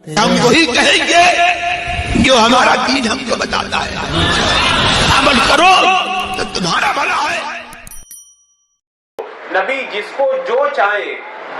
ہم وہی کہیں گے جو ہمارا دین ہم کو بتاتا ہے. عمل کرو تو تمہارا بھلا ہے. نبی جس کو جو چاہے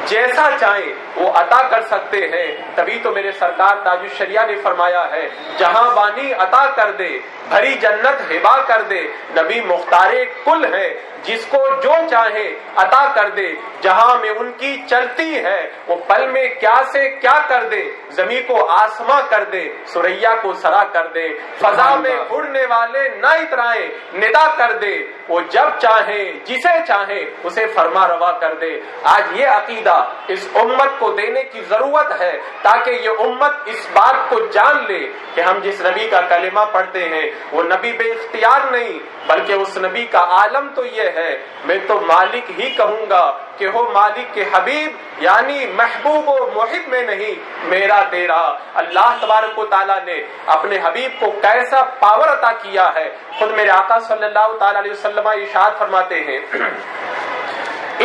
جیسا چاہے وہ عطا کر سکتے ہیں. تبھی تو میرے سرکار تاج الشریعہ نے فرمایا ہے جہاں بانی عطا کر دے بھری جنت ہبا کر دے. نبی مختار کل ہے جس کو جو چاہے عطا کر دے. جہاں میں ان کی چلتی ہے وہ پل میں کیا سے کیا کر دے. زمین کو آسماں کر دے سریا کو سرا کر دے. فضا میں اڑنے والے نہ اترائیں ندا کر دے. وہ جب چاہے جسے چاہے اسے فرما روا کر دے. آج یہ عقیدہ اس امت کو دینے کی ضرورت ہے تاکہ یہ امت اس بات کو جان لے کہ ہم جس نبی کا کلمہ پڑھتے ہیں وہ نبی بے اختیار نہیں بلکہ اس نبی کا عالم تو یہ ہے. میں تو مالک ہی کہوں گا کہ ہو مالک کے حبیب یعنی محبوب و محب میں نہیں میرا تیرا. اللہ تبارک و تعالیٰ نے اپنے حبیب کو کیسا پاور عطا کیا ہے. خود میرے آقا صلی اللہ تعالی علیہ وسلم ارشاد فرماتے ہیں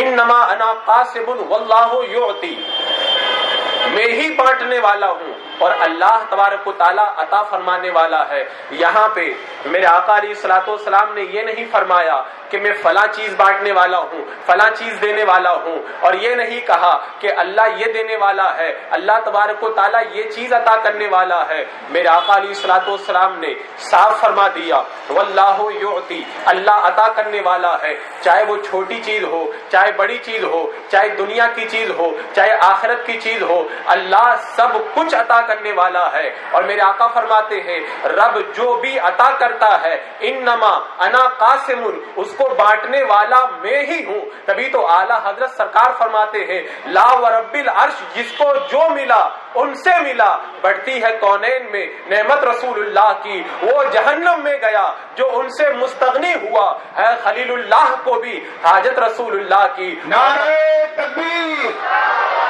انما انا قاسم واللہ یعطی. میں ہی بانٹنے والا ہوں اور اللہ تبارک و تعالیٰ عطا فرمانے والا ہے. یہاں پہ میرے آقا علیہ الصلوۃ والسلام نے یہ نہیں فرمایا کہ میں فلاں چیز بانٹنے والا ہوں فلاں چیز دینے والا ہوں اور یہ نہیں کہا کہ اللہ یہ دینے والا ہے اللہ تبارک و تعالیٰ یہ چیز عطا کرنے والا ہے. میرے آقا علیہ الصلوۃ والسلام نے صاف فرما دیا واللہ یعطی. اللہ عطا کرنے والا ہے چاہے وہ چھوٹی چیز ہو چاہے بڑی چیز ہو چاہے دنیا کی چیز ہو چاہے آخرت کی چیز ہو. اللہ سب کچھ عطا کرنے والا ہے. اور میرے آقا فرماتے ہیں رب جو بھی عطا کرتا ہے انما انا قاسم اس کو بانٹنے والا میں ہی ہوں. تبھی تو اعلیٰ حضرت سرکار فرماتے ہیں لا ورب العرش جس کو جو ملا ان سے ملا. بڑھتی ہے کونین میں نعمت رسول اللہ کی وہ جہنم میں گیا جو ان سے مستغنی ہوا ہے خلیل اللہ کو بھی حاجت رسول اللہ کی. نعرہ تکبیر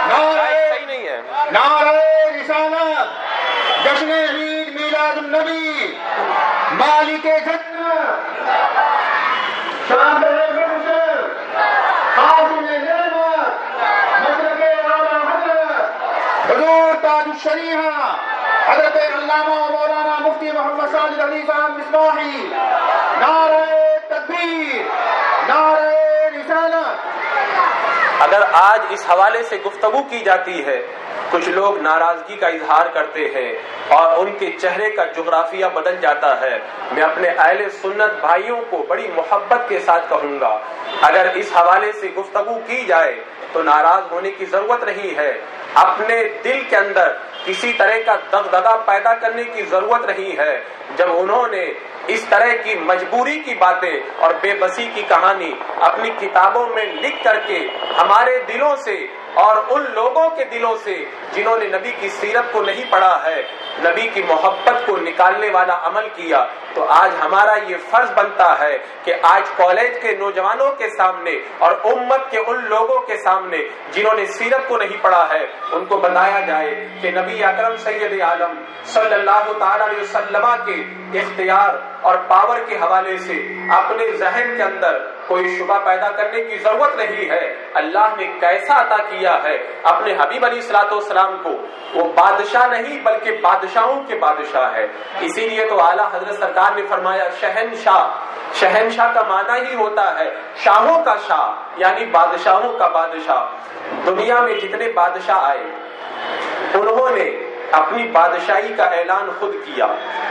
صحیح نہیں ہے. نعرہ رسالت جشن عید میلاد النبی مالک جنت شاہدہ محشر خاتم نعمت مشرق اعلی حضرت حضور تاج الشریعہ حضرت علامہ مولانا مفتی محمد ساجد علی صاحب مصباحی. نعرہ تکبیر نعرہ رسالت. اگر آج اس حوالے سے گفتگو کی جاتی ہے کچھ لوگ ناراضگی کا اظہار کرتے ہیں اور ان کے چہرے کا جغرافیہ بدل جاتا ہے. میں اپنے اہل سنت بھائیوں کو بڑی محبت کے ساتھ کہوں گا اگر اس حوالے سے گفتگو کی جائے تو ناراض ہونے کی ضرورت نہیں ہے. اپنے دل کے اندر کسی طرح کا دغدغہ پیدا کرنے کی ضرورت نہیں ہے. جب انہوں نے اس طرح کی مجبوری کی باتیں اور بے بسی کی کہانی اپنی کتابوں میں لکھ کر کے ہمارے دلوں سے اور ان لوگوں کے دلوں سے جنہوں نے نبی کی سیرت کو نہیں پڑھا ہے نبی کی محبت کو نکالنے والا عمل کیا تو آج ہمارا یہ فرض بنتا ہے کہ آج کالج کے نوجوانوں کے سامنے اور امت کے ان لوگوں کے سامنے جنہوں نے سیرت کو نہیں پڑھا ہے ان کو بتایا جائے کہ نبی اکرم سید عالم صلی اللہ تعالی علیہ وسلم کے اختیار اور پاور کے حوالے سے اپنے ذہن کے اندر کوئی شبہ پیدا کرنے کی ضرورت نہیں ہے. اللہ نے کیسا عطا کیا ہے اپنے حبیب علیہ الصلوۃ والسلام کو. وہ بادشاہ نہیں بلکہ بادشاہوں کے بادشاہ ہے. اسی لیے تو اعلیٰ حضرت سرکار نے فرمایا شہنشاہ. شہنشاہ کا معنی ہی ہوتا ہے شاہوں کا شاہ یعنی بادشاہوں کا بادشاہ. دنیا میں جتنے بادشاہ آئے انہوں نے اپنی بادشاہی کا اعلان خود کیا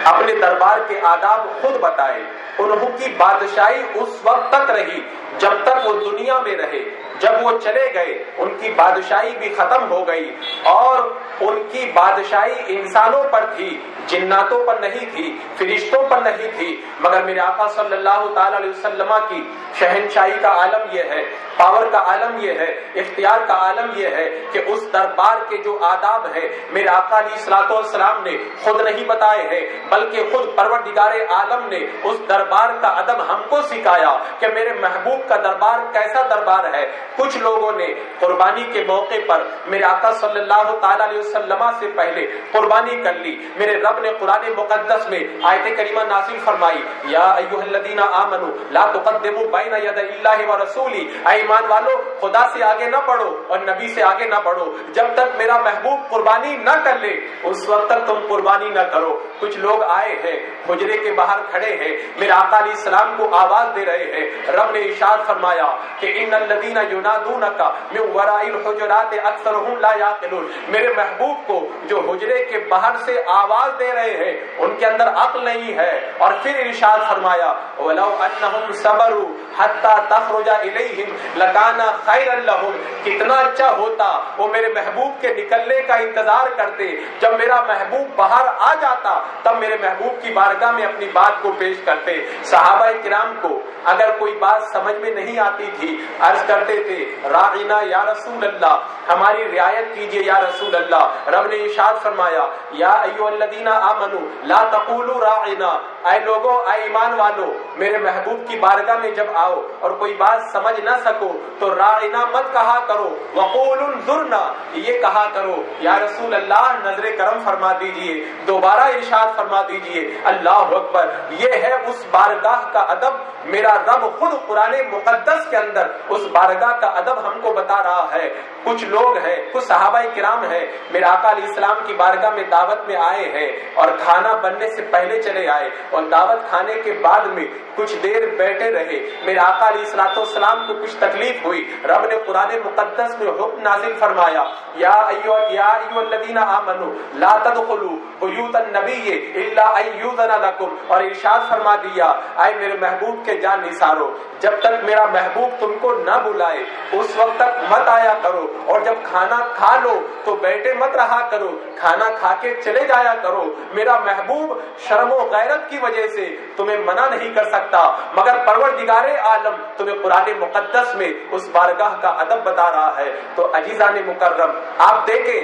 اپنے دربار کے آداب خود بتائے. انہوں کی بادشاہی اس وقت تک رہی جب تک وہ دنیا میں رہے. جب وہ چلے گئے ان کی بادشاہی بھی ختم ہو گئی اور ان کی بادشاہی انسانوں پر تھی جناتوں پر نہیں تھی فرشتوں پر نہیں تھی. مگر میرے آقا صلی اللہ تعالی علیہ وسلم کی شہنشاہی کا عالم یہ ہے پاور کا عالم یہ ہے اختیار کا عالم یہ ہے کہ اس دربار کے جو آداب ہے میرے آقا علیہ الصلوۃ والسلام نے خود نہیں بتائے ہیں بلکہ خود پروردگار عالم نے اس دربار کا ادب ہم کو سکھایا کہ میرے محبوب کا دربار کیسا دربار ہے. کچھ لوگوں نے قربانی کے موقع پر میرے آقا صلی اللہ تعالی علیہ وسلم نماز سے پہلے قربانی کر لی. میرے رب نے قرآن مقدس میں آیت کریمہ نازل فرمائی, یا ایھا الذین آمنوا لا تقدموا بین یدی اللہ ورسولہ, اے ایمان والو خدا سے آگے نہ بڑھو اور نبی سے آگے نہ بڑھو, جب تک میرا محبوب قربانی نہ کر لے اس وقت تک تم قربانی نہ کرو. کچھ لوگ آئے ہیں, حجرے کے باہر کھڑے ہیں, میرے آقا علیہ السلام کو آواز دے رہے ہیں. رب نے ارشاد فرمایا کہ ان الذین ینادونک من وراء الحجرات اکثرهم لا یعقلون, میرے محبوب کو جو حجرے کے باہر سے آواز دے رہے ہیں ان کے اندر عقل نہیں ہے. اور پھر ارشاد فرمایا ولو انہم صبروا حتی تخرج الیہم لکان خیرا لہم, کتنا اچھا ہوتا وہ میرے محبوب کے نکلنے کا انتظار کرتے. جب میرا محبوب باہر آ جاتا تب میرے محبوب کی بارگاہ میں اپنی بات کو پیش کرتے. صحابہ کرام کو اگر کوئی بات سمجھ میں نہیں آتی تھی عرض کرتے تھے راعنا یا رسول اللہ, ہماری رعایت کیجئے یا رسول اللہ. رب نے ارشاد فرمایا یا ایھا الذین آمنوا لا تقولوا راعنا, اے لوگو اے ایمان والو میرے محبوب کی بارگاہ میں جب آؤ اور کوئی بات سمجھ نہ سکو تو راعنا مت کہا کرو, وقولوا انظرنا یہ کہا کرو یا رسول اللہ نظر کرم فرما دیجئے. دوبارہ ارشاد فرما دیجئے اللہ اکبر. یہ ہے اس بارگاہ کا ادب. میرا رب خود قرآن مقدس کے اندر اس بارگاہ کا ادب ہم کو بتا رہا ہے. کچھ لوگ ہیں, کچھ صحابہ کرام ہیں, میرے آقا علیہ السلام کی بارگاہ میں دعوت میں آئے ہیں اور کھانا بننے سے پہلے چلے آئے اور دعوت کھانے کے بعد میں کچھ دیر بیٹھے رہے. میرے آقا علیہ السلام کو کچھ تکلیف ہوئی. رب نے قرآن مقدس میں حکم نازل فرمایا یا ایھا الذین آمنوا لا تدخلوا بیوت النبی الا ان یؤذن لکم, اور ارشاد فرما دیا اے میرے محبوب کے جان نثارو جب تک میرا محبوب تم کو نہ بلائے اس وقت تک مت آیا کرو, اور جب کھانا کھا لو تو بیٹھے مت رہا کرو, کھانا کھا کے چلے جایا کرو. میرا محبوب شرم و غیرت کی وجہ سے تمہیں منع نہیں کر سکتا, مگر پروردگار عالم تمہیں قرآن مقدس میں اس بارگاہ کا ادب بتا رہا ہے. تو عزیزان مکرم آپ دیکھیں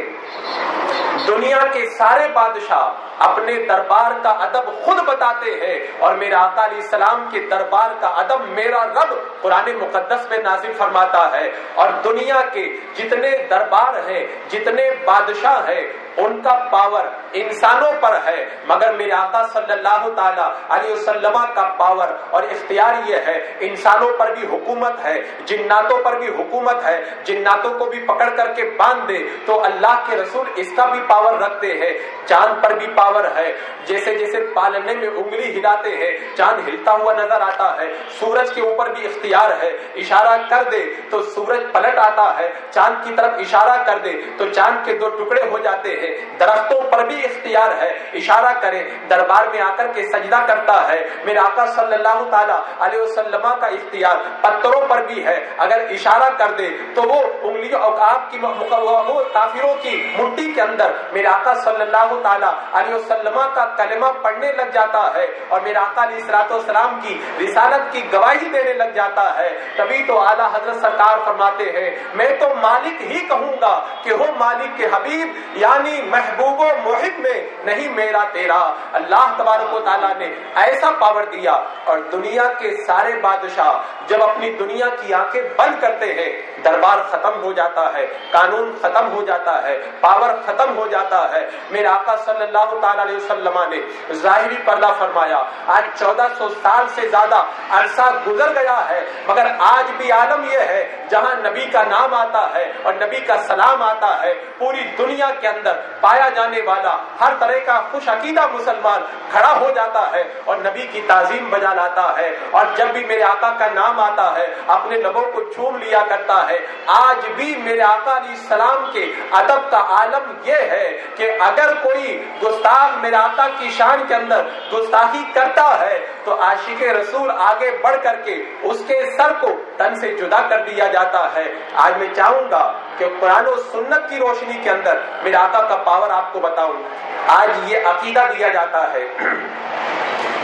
دنیا کے سارے بادشاہ اپنے دربار کا ادب خود بتاتے ہیں, اور میرے آقا علیہ السلام کے دربار کا ادب میرا رب قرآن مقدس میں نازل فرماتا ہے. اور دنیا کے جتنے دربار ہیں, جتنے بادشاہ ہیں, ان کا پاور انسانوں پر ہے, مگر میرے آقا صلی اللہ تعالی علیہ وسلم کا پاور اور اختیار یہ ہے انسانوں پر بھی حکومت ہے, جناتوں پر بھی حکومت ہے. جناتوں کو بھی پکڑ کر کے باندھ دے تو اللہ کے رسول اس کا بھی پاور رکھتے ہیں. چاند پر بھی پاور ہے, جیسے جیسے پالنے میں انگلی ہلاتے ہیں چاند ہلتا ہوا نظر آتا ہے. سورج کے اوپر بھی اختیار ہے, اشارہ کر دے تو سورج پلٹ آتا ہے, چاند کی طرف اشارہ کر دے تو چاند کے دو ٹکڑے ہو جاتے ہیں. درختوں پر بھی اختیار ہے, اشارہ کرے دربار میں آ کر کے سجدہ کرتا ہے. میرے آقا صلی اللہ تعالی علیہ وسلم کا اختیار پتھروں پر بھی ہے, اگر اشارہ کر دے تو وہ انگلیوں آپ کی وہ کافروں کی مٹی کے اندر میرے آقا صلی اللہ تعالی علیہ وسلم کا کلمہ پڑھنے لگ جاتا ہے, اور میرے آقا علیہ السلام کی رسالت کی گواہی دینے لگ جاتا ہے. تبھی تو اعلیٰ حضرت سرکار فرماتے ہیں میں تو مالک ہی کہوں گا کہ ہو مالک کے حبیب, یعنی محبوب و محب میں نہیں میرا تیرا. اللہ تبارک و تعالیٰ نے ایسا پاور دیا, اور دنیا کے سارے بادشاہ جب اپنی دنیا کی آنکھیں بند کرتے ہیں دربار ختم ہو جاتا ہے, قانون ختم ہو جاتا ہے, پاور ختم ہو جاتا ہے. میرے آقا صلی اللہ تعالی علیہ وسلم نے ظاہری پردہ فرمایا. آج 1400 سال سے زیادہ عرصہ گزر گیا ہے, مگر آج بھی عالم یہ ہے جہاں نبی کا نام آتا ہے اور نبی کا سلام آتا ہے, پوری دنیا کے اندر پایا جانے والا ہر طرح کا خوش عقیدہ مسلمان کھڑا ہو جاتا ہے اور نبی کی تعظیم بجا لاتا ہے. اور جب بھی میرے آقا کا نام آتا ہے اپنے لبوں کو چوم لیا کرتا ہے. آج بھی میرے آقا علیہ السلام کے ادب کا عالم یہ ہے کہ اگر کوئی گستاخ میرے آقا کی شان کے اندر گستاخی کرتا ہے تو عاشق رسول آگے بڑھ کر کے اس کے سر کو تن سے جدا کر دیا جاتا ہے. آج میں چاہوں گا کہ قرآن و سنت کی روشنی کے اندر میرے آقا کا پاور آپ کو بتاؤں. آج یہ عقیدہ دیا جاتا ہے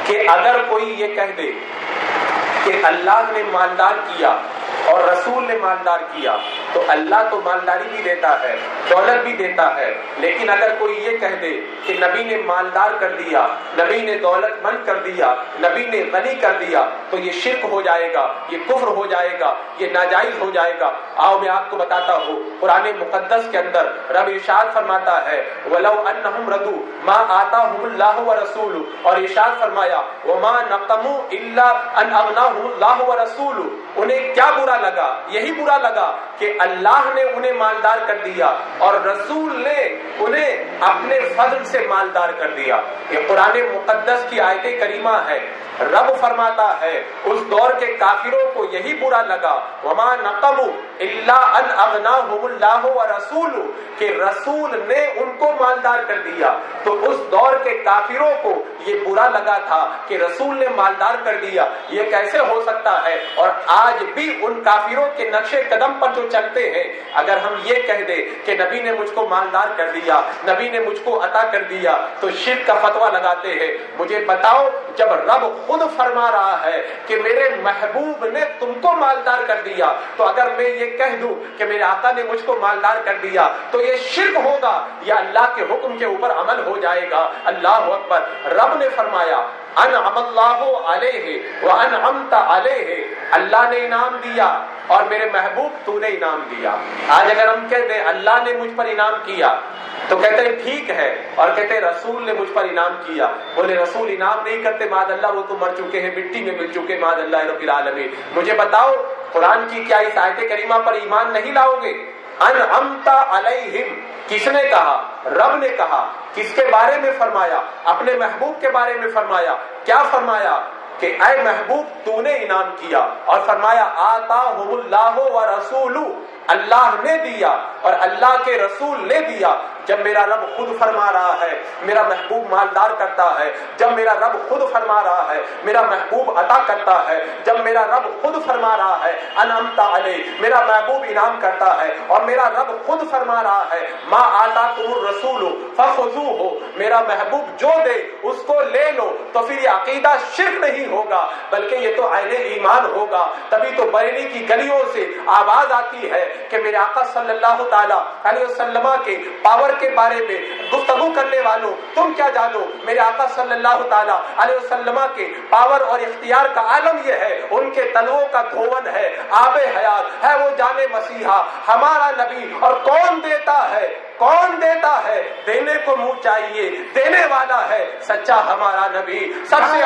کہ اگر کوئی یہ کہہ دے کہ اللہ نے مالدار کیا اور رسول نے مالدار کیا تو اللہ تو مالداری بھی دیتا ہے، دولت بھی دیتا ہے، لیکن اگر کوئی یہ کہہ دے کہ نبی نے مالدار کر دیا، نبی نے دولت مند کر دیا، نبی نے غنی کر دیا، تو یہ شرک ہو جائے گا، یہ کفر ہو جائے گا، یہ ناجائز ہو جائے گا۔ آؤ میں آپ کو بتاتا ہوں، قرآن مقدس کے اندر رب ارشاد فرماتا ہے وَلَوْ أَنَّهُمْ رَضُوا مَا آتَاهُمُ اللَّهُ وَرَسُولُهُ، اور ارشاد فرمایا وَمَا نَقَمُوا إِلَّا أَنْ أَغْنَاهُمُ اللَّهُ وَرَسُولُهُ، انہیں کیا برا لگا؟ یہی برا لگا کہ اللہ نے انہیں مالدار کر دیا اور رسول نے انہیں اپنے فضل سے مالدار کر دیا۔ یہ قرآن مقدس کی آیت کریمہ ہے۔ رب فرماتا ہے اس دور کے کافروں کو یہی برا لگا وما نقموا الا ان اغناهم اللہ ورسولہ، کہ رسول نے ان کو مالدار کر دیا۔ تو اس دور کے کافروں کو یہ برا لگا تھا کہ رسول نے مالدار کر دیا، یہ کیسے ہو سکتا ہے؟ اور آج بھی ان کافروں کے نقش قدم پر جو چلتے ہیں، اگر ہم یہ کہہ دیں کہ نبی نے مجھ کو مالدار کر دیا، نبی نے مجھ کو عطا کر دیا، تو شرک کا فتویٰ لگاتے ہیں۔ مجھے بتاؤ، جب رب خود فرما رہا ہے کہ میرے محبوب نے تم کو مالدار کر دیا، تو اگر میں یہ کہہ دوں کہ میرے آقا نے مجھ کو مالدار کر دیا تو یہ شرک ہوگا یا اللہ کے حکم کے اوپر عمل ہو جائے گا؟ اللہ اکبر۔ رب نے فرمایا انعم اللہ علیہ وانعمت علیہ، اللہ نے انعام دیا اور میرے محبوب تو نے انعام دیا۔ آج اگر ہم کہہ دیں اللہ نے مجھ پر انعام کیا تو کہتے ہیں ٹھیک ہے، اور کہتے ہیں رسول نے مجھ پر انعام کیا۔ بولے رسول انعام نہیں کرتے، معاذ اللہ، وہ تو مر چکے ہیں، مٹی میں مل چکے، معاذ اللہ رب العالمین۔ مجھے بتاؤ، قرآن کی کیا اس آیت کریمہ پر ایمان نہیں لاؤ گے؟ انعمت علیہم کس نے کہا؟ رب نے کہا۔ کس کے بارے میں فرمایا؟ اپنے محبوب کے بارے میں فرمایا۔ کیا فرمایا؟ کہ اے محبوب تو نے انعام کیا، اور فرمایا آتاہم اللہ ورسولہ، اللہ نے دیا اور اللہ کے رسول نے دیا۔ جب میرا رب خود فرما رہا ہے میرا محبوب مالدار کرتا ہے، جب میرا رب خود فرما رہا ہے میرا محبوب عطا کرتا ہے، جب میرا رب خود فرما رہا ہے انعمت علیہ، میرا محبوب انعام کرتا ہے، اور میرا رب خود فرما رہا ہے ما آتاکم الرسول فخذوہ، میرا محبوب جو دے اس کو لے لو، تو پھر یہ عقیدہ شرک نہیں ہوگا بلکہ یہ تو عین ایمان ہوگا۔ تبھی تو بریلی کی گلیوں سے آواز آتی ہے کہ میرے آقا صلی اللہ تعالی علیہ وسلم کے پاور کے بارے میں گفتگو کرنے والوں تم کیا جانو؟ میرے آقا صلی اللہ تعالی علیہ وسلم کے پاور اور اختیار کا عالم یہ ہے، ان کے تلووں کا دھون ہے، آب حیات ہے وہ جان مسیحا ہمارا نبی۔ اور کون دیتا ہے؟ کون دیتا ہے؟ دینے کو منہ چاہیے، دینے والا ہے سچا ہمارا نبی۔ سب سے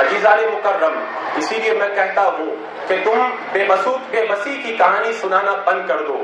عزیزان مکرم، اسی لیے میں کہتا ہوں کہ تم بے بسی کی کہانی سنانا بند کر دو۔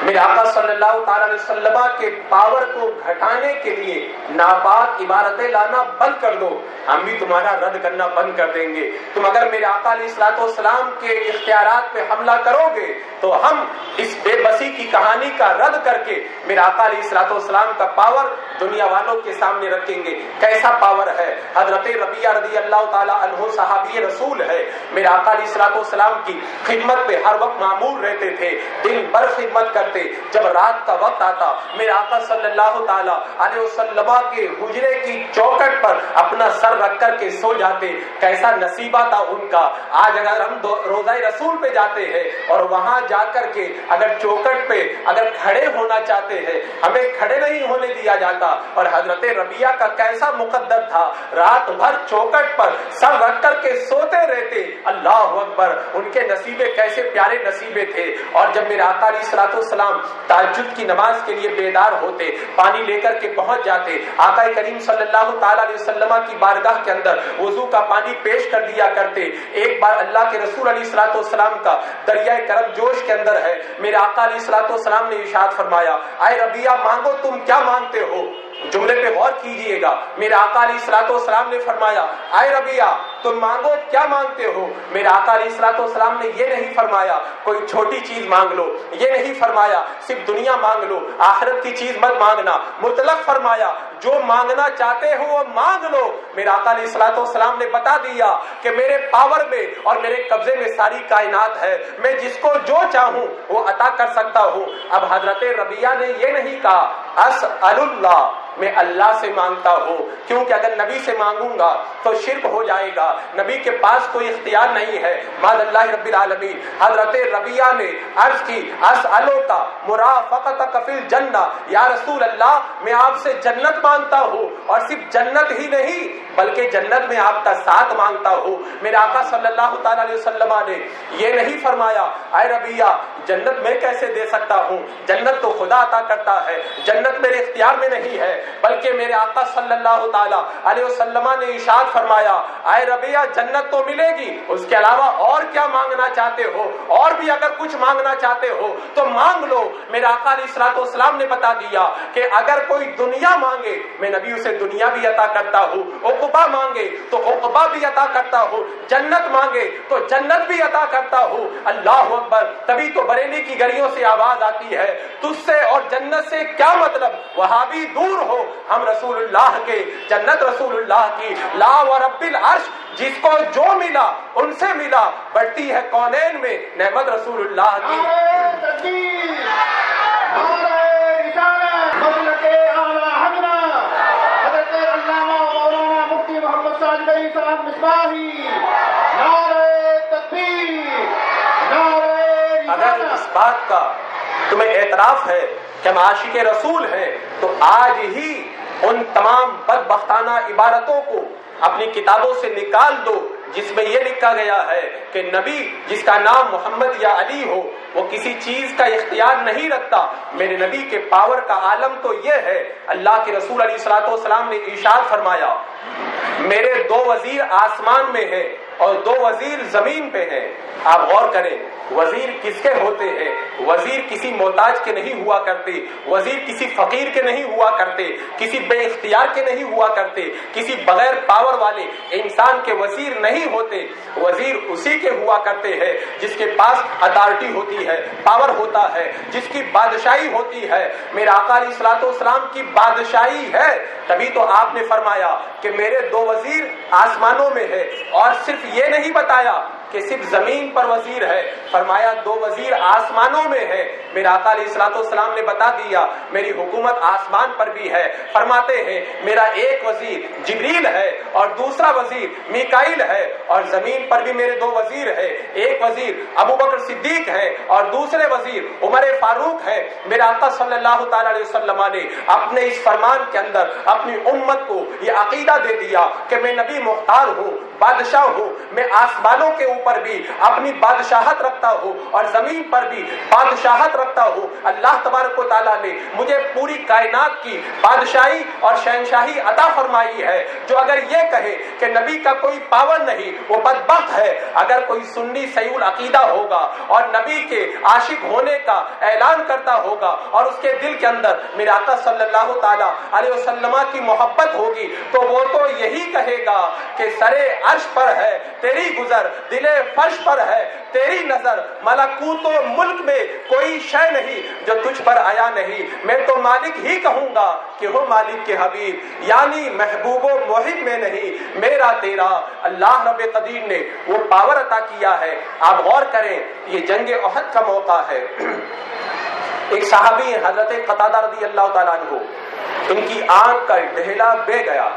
میرے آقا صلی اللہ تعالی علیہ وسلم کے پاور کو گھٹانے کے لیے ناپاک عبارتیں لانا بند کر دو، ہم بھی تمہارا رد کرنا بند کر دیں گے۔ تم اگر میرے آقا علیہ الصلوۃ والسلام کے اختیارات پہ حملہ کرو گے تو ہم اس بے بسی کی کہانی کا رد کر کے میرے آقا علیہ الصلوۃ والسلام کا پاور دنیا والوں کے سامنے رکھیں گے۔ کیسا پاور ہے؟ حضرت ربیعہ رضی اللہ تعالی عنہ صحابی رسول ہے، میرے آقا علیہ الصلوۃ والسلام کی خدمت پہ ہر وقت معمور رہتے تھے، دن بھر خدمت کرتے۔ جب رات کا وقت آتا میرے آقا صلی اللہ تعالی علیہ وسلم کے حجرے کی چوکٹ پر اپنا سر رکھ کر کے سو جاتے۔ کیسا نصیبہ تھا ان کا۔ آج اگر ہم روضہ رسول پہ جاتے ہیں اور وہاں جا کر کے اگر چوکٹ پہ اگر کھڑے ہونا چاہتے ہیں ہمیں کھڑے نہیں ہونے دیا جاتا، اور حضرت ربیعہ کا کیسا مقدر تھا، رات بھر چوکٹ پر سر رکھ کر کے سوتے رہتے۔ اللہ اکبر، ان کے نصیبے کیسے پیارے نصیبے تھے۔ اور جب میرے آقا علیہ الصلوۃ والسلام تہجد کی نماز کے لیے بیدار ہوتے، پانی لے کر کے پہنچ جاتے، آقا کریم صلی اللہ تعالی علیہ وسلم کی بارگاہ کے اندر وضو کا پانی پیش کر دیا کرتے۔ ایک بار اللہ کے رسول علیہ الصلوۃ والسلام کا دریائے کرم جوش کے اندر ہے، میرے آقا علیہ الصلوۃ والسلام نے ارشاد فرمایا اے ربیعہ مانگو تم کیا مانگتے ہو؟ جملے پہ غور کیجئے گا. میرے آقا علیہ الصلوۃ والسلام نے فرمایا اے ربیہ تم مانگو کیا مانگتے ہو؟ میرے آقا علیہ الصلوۃ والسلام نے یہ نہیں فرمایا کوئی چھوٹی چیز مانگ لو، یہ نہیں فرمایا صرف دنیا مانگ لو، آخرت کی چیز مت مانگنا. مطلق فرمایا جو مانگنا چاہتے ہو وہ مانگ لو. میرے آقا علیہ الصلوۃ والسلام نے بتا دیا کہ میرے پاور میں اور میرے قبضے میں ساری کائنات ہے، میں جس کو جو چاہوں وہ عطا کر سکتا ہوں. اب حضرت ربیہ نے یہ نہیں کہا اسأل اللہ، میں اللہ سے مانگتا ہوں، کیونکہ اگر نبی سے مانگوں گا تو شرک ہو جائے گا، نبی کے پاس کوئی اختیار نہیں ہے معاذ اللہ رب العالمین. حضرت ربیہ نے عرض کی اسألک مرافقتک فی الجنہ، یا رسول اللہ میں آپ سے جنت مانگتا ہوں، اور صرف جنت ہی نہیں بلکہ جنت میں آپ کا ساتھ مانگتا ہوں. میرے آقا صلی اللہ تعالی علیہ وسلم نے یہ نہیں فرمایا اے ربیہ جنت میں کیسے دے سکتا ہوں، جنت تو خدا عطا کرتا ہے، جنت میرے اختیار میں نہیں ہے، بلکہ میرے آقا صلی اللہ تعالی علیہ وسلم نے ارشاد فرمایا اے ربیہ جنت تو ملے گی، اس کے علاوہ اور کیا مانگنا چاہتے ہو، اور بھی اگر کچھ مانگنا چاہتے ہو تو مانگ لو. میرے آقا علیہ الصلوۃ والسلام نے بتا دیا کہ اگر کوئی دنیا مانگے میں نبی اسے دنیا بھی عطا کرتا ہوں، عقبہ مانگے تو عقبہ بھی عطا کرتا ہوں، جنت مانگے تو جنت بھی عطا کرتا ہوں. اللہ اکبر. تبھی تو بریلی کی گلیوں سے آواز آتی ہے تجھ سے اور جنت سے کیا مطلب، وہابی دور ہو، ہم رسول اللہ کے، جنت رسول اللہ کی. لا ورب العرش، جس کو جو ملا ان سے ملا، بڑھتی ہے کونین میں نعمت رسول اللہ کی. اگر اس بات کا تمہیں اعتراف ہے کہ ہم عاشق رسول ہیں تو آج ہی ان تمام بدبختانہ عبارتوں کو اپنی کتابوں سے نکال دو جس میں یہ لکھا گیا ہے کہ نبی جس کا نام محمد یا علی ہو وہ کسی چیز کا اختیار نہیں رکھتا. میرے نبی کے پاور کا عالم تو یہ ہے، اللہ کے رسول علیہ الصلوۃ والسلام نے ارشاد فرمایا میرے 2 وزیر آسمان میں ہیں اور 2 وزیر زمین پہ ہیں. آپ غور کریں وزیر کس کے ہوتے ہیں؟ وزیر کسی محتاج کے نہیں ہوا کرتے، وزیر کسی فقیر کے نہیں ہوا کرتے، کسی بے اختیار کے نہیں ہوا کرتے، کسی بغیر پاور والے انسان کے وزیر نہیں ہوتے. وزیر اسی کے ہوا کرتے ہیں جس کے پاس اتھارٹی ہوتی ہے، پاور ہوتا ہے، جس کی بادشاہی ہوتی ہے. میرے آقا علیہ الصلوۃ والسلام کی بادشاہی ہے، تبھی تو آپ نے فرمایا کہ میرے 2 وزیر آسمانوں میں ہے. اور صرف یہ نہیں بتایا کہ صرف زمین پر وزیر ہے، فرمایا 2 وزیر آسمانوں میں ہے. میرے آقا علیہ الصلوۃ والسلام نے بتا دیا میری حکومت آسمان پر بھی ہے. فرماتے ہیں میرا ایک وزیر جبریل ہے اور دوسرا وزیر میکائیل ہے، اور زمین پر بھی میرے 2 وزیر ہے، ایک وزیر ابو بکر صدیق ہے اور دوسرے وزیر عمر فاروق ہے. میرے آقا صلی اللہ تعالی علیہ وسلم نے اپنے اس فرمان کے اندر اپنی امت کو یہ عقیدہ دے دیا کہ میں نبی مختار ہوں، بادشاہ ہوں، میں آسمانوں کے اوپر بھی اپنی بادشاہت رکھتا ہوں اور زمین پر بھی بادشاہت رکھتا ہوں. اللہ تبارک و تعالیٰ نے مجھے پوری کائنات کی بادشاہی اور شہنشاہی عطا فرمائی ہے. جو اگر یہ کہے کہ نبی کا کوئی پاور نہیں وہ بدبخت ہے. اگر کوئی سنی صحیح العقیدہ ہوگا اور نبی کے عاشق ہونے کا اعلان کرتا ہوگا اور اس کے دل کے اندر میرے آقا صلی اللہ تعالی علیہ وسلم کی محبت ہوگی تو وہ تو یہی کہے گا کہ سرے عرش پر ہے تیری گزر، دل فرش پر ہے تیری نظر، ملکوت و ملک میں کوئی شے نہیں جو تجھ پر آیا نہیں. میں تو مالک ہی کہوں گا کہ ہو مالک کے حبیب، یعنی محبوب و محب میں نہیں میرا تیرا. اللہ رب قدیر نے وہ پاور عطا کیا ہے. آپ غور کریں یہ جنگ احد کا موقع ہے. ایک صحابی حضرت قتادہ رضی اللہ تعالیٰ عنہ، ان کی آنکھ کا ڈھیلا بہ گیا.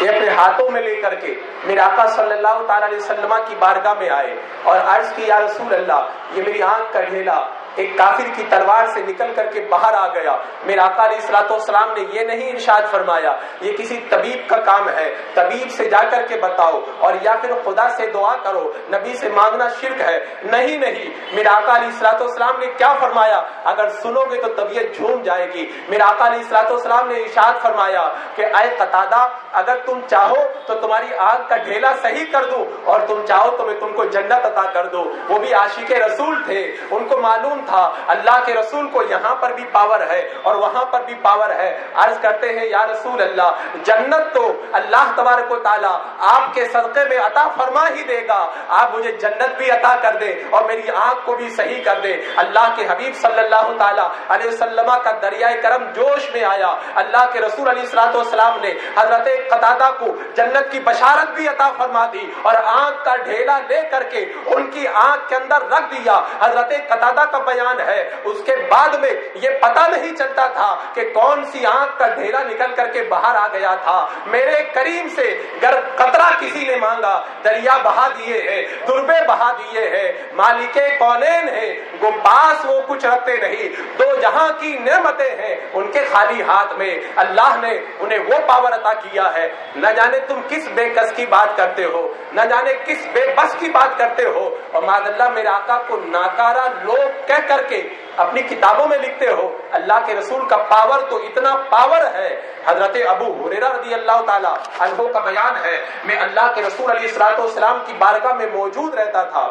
یہ اپنے ہاتھوں میں لے کر کے میرے آقا صلی اللہ تعالی علیہ وسلم کی بارگاہ میں آئے اور عرض کی یا رسول اللہ یہ میری آنکھ کا ڈھیلا ایک کافر کی تلوار سے نکل کر کے باہر آ گیا. میرے آقا علیہ الصلوۃ والسلام نے یہ نہیں ارشاد فرمایا یہ کسی طبیب کا کام ہے، طبیب سے جا کر کے بتاؤ اور یا پھر خدا سے دعا کرو، نبی سے مانگنا شرک ہے. نہیں نہیں، میرے آقا علیہ الصلوۃ والسلام نے کیا فرمایا؟ اگر سنو گے تو طبیعت جھوم جائے گی. میرے آقا علیہ الصلوۃ والسلام نے ارشاد فرمایا کہ اے قتادہ اگر تم چاہو تو تمہاری آنکھ کا ڈھیلا صحیح کر دوں اور تم چاہو تو میں تم کو جنت عطا کر دوں. وہ بھی عاشق رسول تھے، ان کو معلوم تھا اللہ کے رسول کو یہاں پر بھی پاور ہے اور وہاں پر بھی پاور ہے. عرض کرتے ہیں یا رسول اللہ جنت تو اللہ تبارک و تعالی آپ کے صدقے میں عطا فرما ہی دے گا, آپ مجھے جنت بھی عطا کر دے اور میری آنکھ کو بھی صحیح کر دے. اللہ کے حبیب صلی اللہ تعالی علیہ وسلم کا دریائے کرم جوش میں آیا. اللہ کے رسول علیہ الصلوۃ والسلام نے حضرت قتادہ کو جنت کی بشارت بھی عطا فرما دی اور آنکھ کا ڈھیلا لے کر کے ان کی آنکھ کے اندر رکھ دیا. حضرت قتادہ کا بیان ہے اس کے بعد میں یہ پتہ نہیں چلتا تھا کہ کون سی آنکھ کا ڈھیلا نکل کر کے باہر آ گیا تھا. میرے کریم سے گر قطرہ کسی نے مانگا دریا بہا دیے ہیں, دربے بہا دیے ہیں. مالک کونین ہے وہ پاس وہ کچھ رکھتے نہیں, دو جہاں کی نعمتیں ہیں ان کے خالی ہاتھ میں. اللہ نے انہیں وہ پاور عطا کیا ہے. نہ جانے تم کس بے کس کی بات کرتے ہو, نہ جانے کس بے بس کی بات کرتے ہو, اور معاذ اللہ میرے آقا کو ناکارہ لوگ کہہ کر کے اپنی کتابوں میں لکھتے ہو. اللہ کے رسول کا پاور تو اتنا پاور ہے. حضرت ابو ہریرہ رضی اللہ تعالی عنہ کا بیان ہے میں اللہ کے رسول علیہ الصلوۃ والسلام کی بارگاہ میں موجود رہتا تھا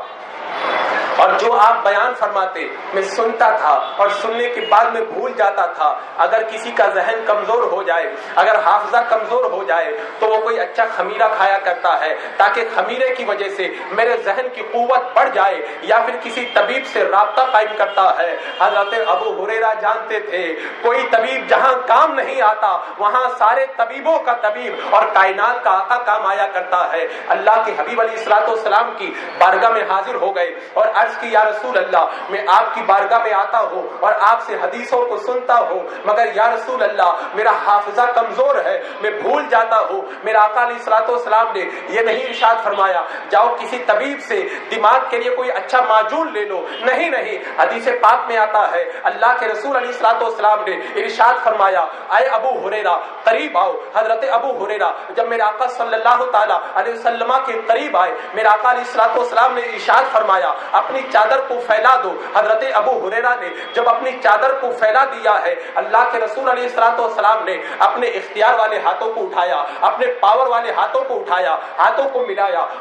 اور جو آپ بیان فرماتے میں سنتا تھا اور سننے کے بعد میں بھول جاتا تھا. اگر کسی کا ذہن کمزور ہو جائے, اگر حافظہ کمزور ہو جائے تو وہ کوئی اچھا خمیرہ کھایا کرتا ہے تاکہ خمیرے کی وجہ سے میرے ذہن کی قوت بڑھ جائے, یا پھر کسی طبیب سے رابطہ قائم کرتا ہے. حضرت ابو ہریرہ جانتے تھے کوئی طبیب جہاں کام نہیں آتا وہاں سارے طبیبوں کا طبیب اور کائنات کا آقا کام آیا کرتا ہے. اللہ کے حبیب علیہ الصلوۃ والسلام کی بارگاہ میں حاضر ہو گئے اور عرض کی یا رسول اللہ میں آپ کی بارگاہ میں آتا ہوں اور آپ سے حدیثوں کو سنتا ہوں, مگر یا رسول اللہ میرا حافظہ کمزور ہے, میں بھول جاتا ہوں. میرا آقا علیہ الصلوۃ والسلام نے یہ نہیں ارشاد فرمایا جاؤ کسی طبیب سے دماغ کے لیے کوئی اچھا معجون لے لو, نہیں نہیں. حدیث پاک میں آتا ہے اللہ کے رسول علیہ الصلوۃ والسلام نے ارشاد فرمایا اے ابو ہریرہ قریب آؤ. حضرت ابو ہریرہ جب میرے آقا صلی اللہ تعالی علیہ وسلم کے قریب آئے, میرے آقا علیہ الصلوۃ والسلام نے ارشاد فرمایا اپنی چادر کو پھیلا دو. حضرت ابو ہریرہ نے جب اپنی چادر کو پھیلا دیا ہے اللہ کے رسول علیہ الصلوۃ والسلام نے اپنے اختیار والے ہاتھوں کو اٹھایا, اپنے پاور والے ہاتھوں کو اٹھایا, ہاتھوں کو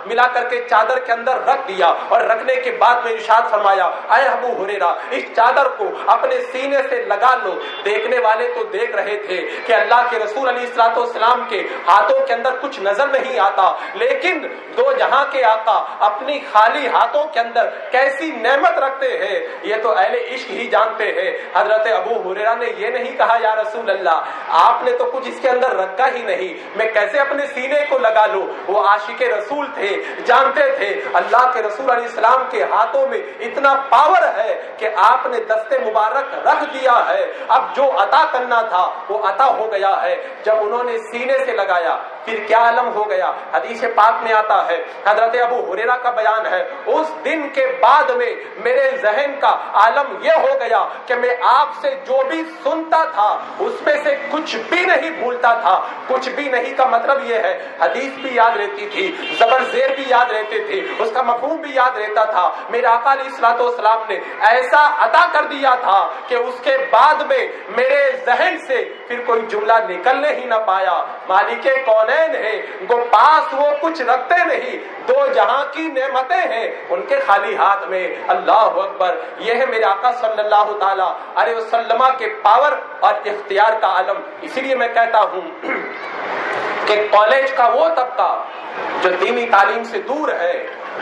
ملا کر کے چادر کے اندر رکھ دیا اور رکھنے کے بعد میں ارشاد فرمایا اے ابو ہریرہ اس چادر کو اپنے سینے سے لگا لو. دیکھنے والے تو دیکھ رہے تھے کہ اللہ کے رسول علیہ الصلوۃ والسلام کے ہاتھوں کے اندر کچھ نظر نہیں آتا, لیکن دو جہاں کے آقا اپنی خالی ہاتھوں کے اندر کیسی نعمت رکھتے ہیں یہ تو اہل عشق ہی جانتے ہیں. حضرت ابو ہریرہ نے یہ نہیں کہا یا رسول اللہ آپ نے تو کچھ اس کے اندر رکھا ہی نہیں, میں کیسے اپنے سینے کو لگا لوں. وہ عاشق رسول تھے, جانتے تھے اللہ کے رسول علیہ السلام کے ہاتھوں میں اتنا پاور ہے کہ آپ نے دست مبارک رکھ دیا ہے, اب جو عطا کرنا تھا وہ عطا ہو گیا ہے. جب انہوں نے سینے سے لگایا پھر کیا عالم ہو گیا. حدیث پاک میں آتا ہے حضرت ابو ہریرہ کا بیان ہے اس دن کے بعد میں میرے ذہن کا عالم یہ ہو گیا کہ میں آپ سے جو بھی سنتا تھا اس میں سے کچھ بھی نہیں بھولتا تھا. کچھ بھی نہیں کا مطلب یہ ہے حدیث بھی یاد رہتی تھی, زبر زیر بھی یاد رہتے تھے, اس کا مفہوم بھی یاد رہتا تھا. میرے آقا علیہ الصلوۃ والسلام نے ایسا عطا کر دیا تھا کہ اس کے بعد میں میرے ذہن سے پھر کوئی جملہ نکلنے ہی نہ پایا. مالک کونین ہے وہ پاس وہ کچھ رکھتے نہیں, دو جہاں کی نعمتیں ہیں ان کے خالی ہاتھ میں. اللہ اکبر. یہ ہے میرے آقا صلی اللہ تعالی علیہ وسلم کے پاور اور اختیار کا علم. اسی لیے میں کہتا ہوں کہ کالج کا وہ طبقہ جو دینی تعلیم سے دور ہے